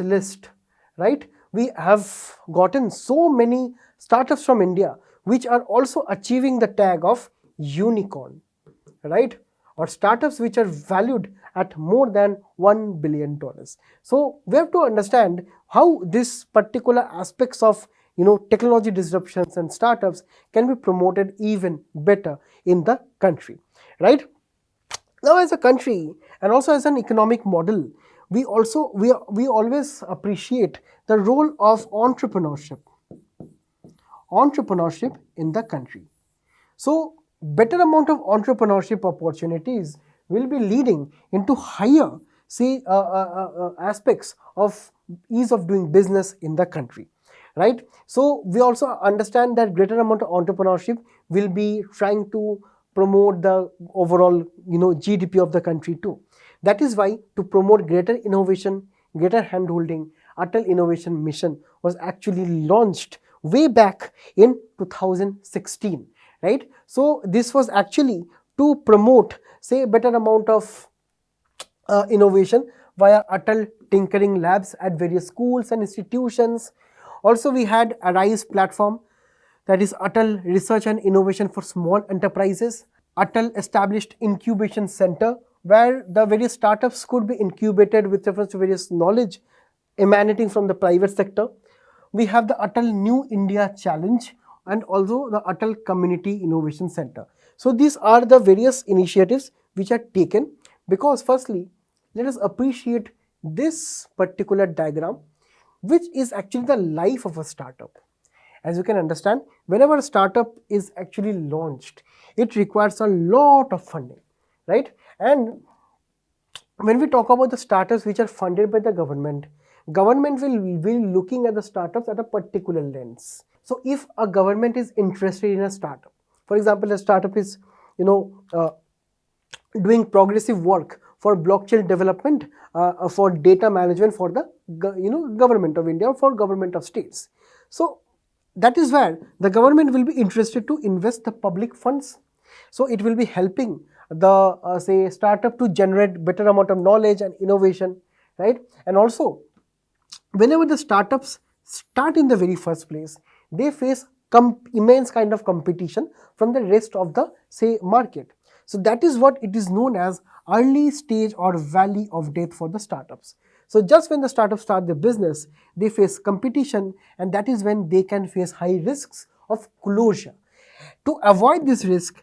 list, right? We have gotten so many startups from India which are also achieving the tag of unicorn, right? Or startups which are valued at more than $1 billion. So we have to understand how this particular aspects of technology disruptions and startups can be promoted even better in the country, right? Now, as a country and also as an economic model, we always appreciate the role of entrepreneurship in the country. So better amount of entrepreneurship opportunities will be leading into higher aspects of ease of doing business in the country, right? So we also understand that greater amount of entrepreneurship will be trying to promote the overall GDP of the country too. That is why, to promote greater innovation, greater handholding, Atal Innovation Mission was actually launched way back in 2016, right? So this was actually to promote better amount of innovation via Atal Tinkering Labs at various schools and institutions. Also, we had a RISE platform, that is Atal Research and Innovation for Small Enterprises. Atal established incubation center where the various startups could be incubated with reference to various knowledge emanating from the private sector. We have the Atal New India Challenge and also the Atal Community Innovation Center. So these are the various initiatives which are taken, because firstly, let us appreciate this particular diagram, which is actually the life of a startup. As you can understand, whenever a startup is actually launched, it requires a lot of funding, right? And when we talk about the startups which are funded by the government will be looking at the startups at a particular lens. So if a government is interested in a startup, for example, a startup is doing progressive work for blockchain development, for data management for the government of India or for government of states. So that is where the government will be interested to invest the public funds. So it will be helping the startup to generate better amount of knowledge and innovation, right? And also, whenever the startups start in the very first place, they face immense kind of competition from the rest of the market. So that is what it is known as early stage or valley of death for the startups. So just when the startups start their business, they face competition, and that is when they can face high risks of closure. To avoid this risk,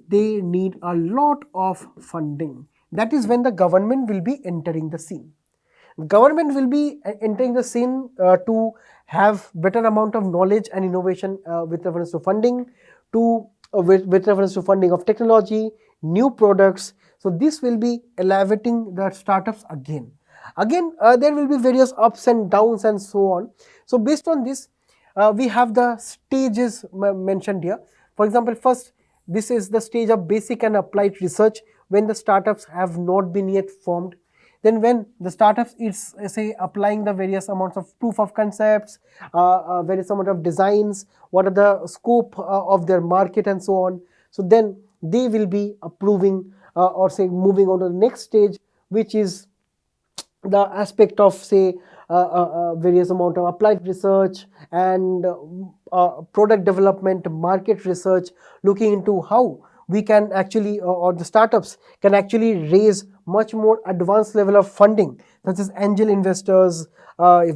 they need a lot of funding. That is when the government will be entering the scene. Government will be entering the scene to have better amount of knowledge and innovation with reference to funding, with reference to funding of technology, new products. So this will be elevating the startups again. There will be various ups and downs and so on. So based on this, we have the stages mentioned here. For example, first, this is the stage of basic and applied research, when the startups have not been yet formed. Then when the startups is applying the various amounts of proof of concepts, various amount of designs, what are the scope of their market and so on. So then they will be approving or moving on to the next stage, which is the aspect of say various amount of applied research and product development, market research, looking into how we can actually or the startups can actually raise much more advanced level of funding, such as angel investors,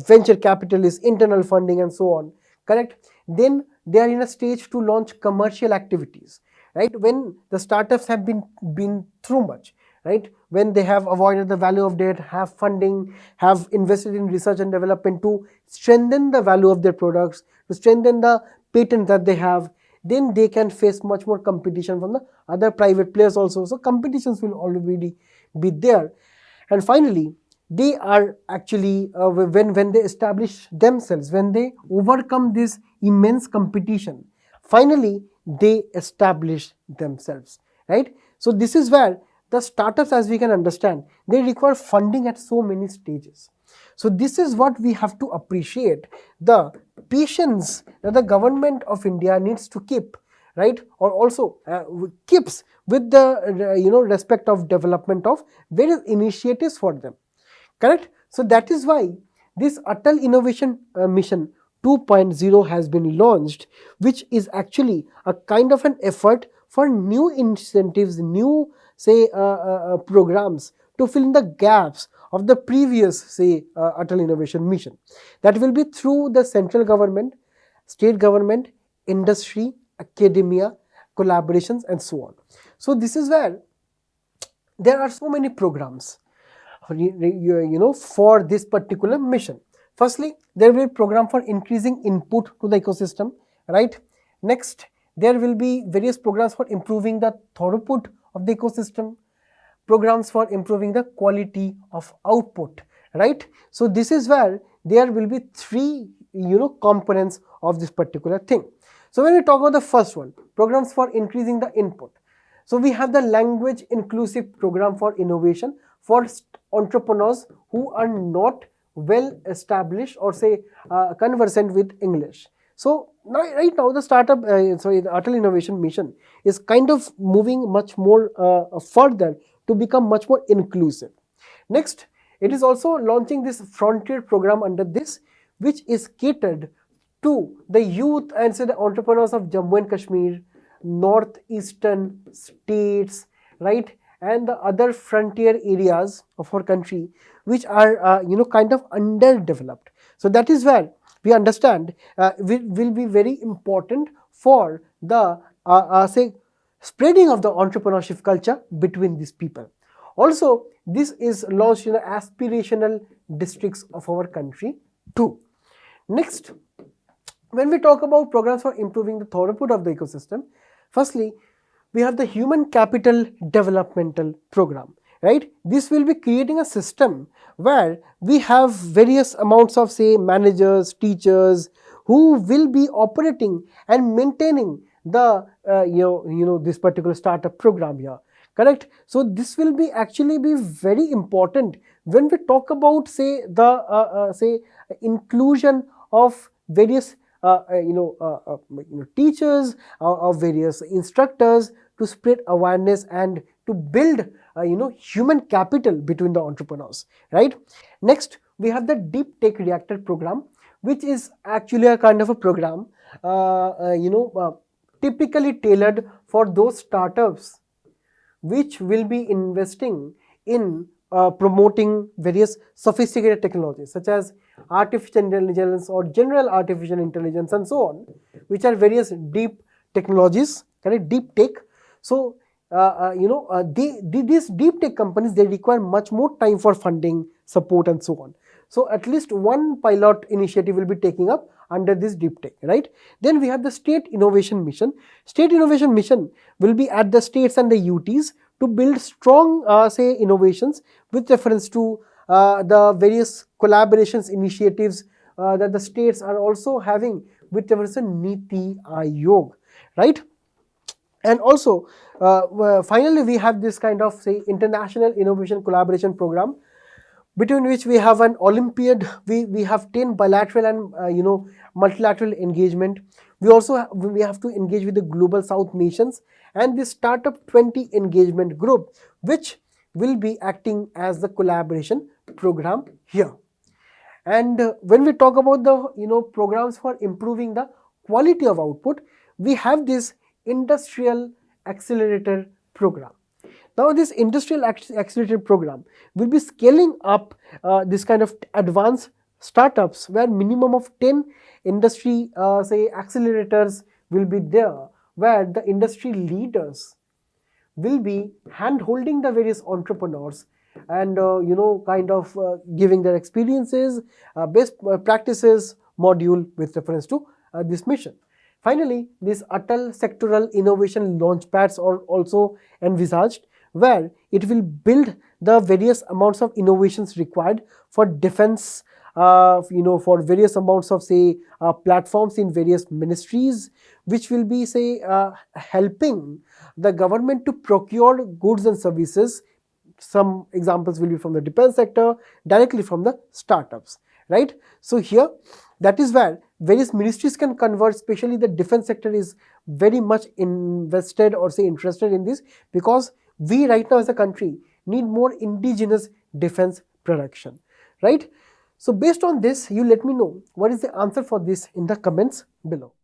venture capitalists, internal funding, and so on. Correct? Then they are in a stage to launch commercial activities, right? When the startups have been through much, right? When they have avoided the value of debt, have funding, have invested in research and development to strengthen the value of their products, to strengthen the patent that they have, then they can face much more competition from the other private players also. So competitions will already be there. And finally, they are actually when they establish themselves, when they overcome this immense competition, finally they establish themselves, right? So this is where the startups, as we can understand, they require funding at so many stages. So this is what we have to appreciate, the patience that the government of India needs to keep, right? Or also keeps with the respect of development of various initiatives for them. Correct? So that is why this Atal Innovation Mission 2.0 has been launched, which is actually a kind of an effort for new incentives, new say programs to fill in the gaps of the previous say Atal Innovation Mission. That will be through the central government, state government, industry, academia, collaborations, and so on. So this is where there are so many programs for this particular mission. Firstly, there will be a program for increasing input to the ecosystem, right? Next, there will be various programs for improving the throughput of the ecosystem, programs for improving the quality of output, right? So this is where there will be three components of this particular thing. So when we talk about the first one, programs for increasing the input, so we have the language inclusive program for innovation for entrepreneurs who are not well established or say conversant with English. So right now the startup, the Atal Innovation Mission is kind of moving much more further to become much more inclusive. Next, it is also launching this frontier program under this, which is catered to the youth and say the entrepreneurs of Jammu and Kashmir, northeastern states, right, and the other frontier areas of our country, which are kind of underdeveloped. So that is where we understand will be very important for the say spreading of the entrepreneurship culture between these people. Also, this is launched in the aspirational districts of our country too. Next, when we talk about programs for improving the throughput of the ecosystem, firstly, we have the human capital developmental program, right? This will be creating a system where we have various amounts of say managers, teachers who will be operating and maintaining the this particular startup program here. Correct? So this will be actually be very important when we talk about say the say inclusion of various teachers or various instructors to spread awareness and to build human capital between the entrepreneurs, right? Next, we have the deep tech reactor program, which is actually a kind of a program typically tailored for those startups which will be investing in promoting various sophisticated technologies such as artificial intelligence or general artificial intelligence and so on, which are various deep technologies, correct? Deep tech. So these deep tech companies, they require much more time for funding, support, and so on. So at least one pilot initiative will be taking up under this deep tech, right? Then we have the State Innovation Mission. State Innovation Mission will be at the states and the UTs to build strong, say, innovations with reference to the various collaborations initiatives that the states are also having with reference to Niti Aayog, right? And also, finally, we have this kind of say international innovation collaboration program, between which we have an Olympiad, we have 10 bilateral and multilateral engagement. We also we have to engage with the global South nations and the Startup 20 engagement group, which will be acting as the collaboration program here. And when we talk about the programs for improving the quality of output, we have this industrial accelerator program. Now this industrial accelerator program will be scaling up this kind of advanced startups where minimum of 10 industry say accelerators will be there, where the industry leaders will be hand holding the various entrepreneurs and giving their experiences, best practices module with reference to this mission. Finally, these Atal sectoral innovation launchpads are also envisaged, where it will build the various amounts of innovations required for defense, for various amounts of say platforms in various ministries, which will be say helping the government to procure goods and services. Some examples will be from the defense sector, directly from the startups, right? So here, that is where various ministries can converge, especially the defense sector is very much invested or say interested in this, because we right now as a country need more indigenous defense production, right? So based on this, you let me know what is the answer for this in the comments below.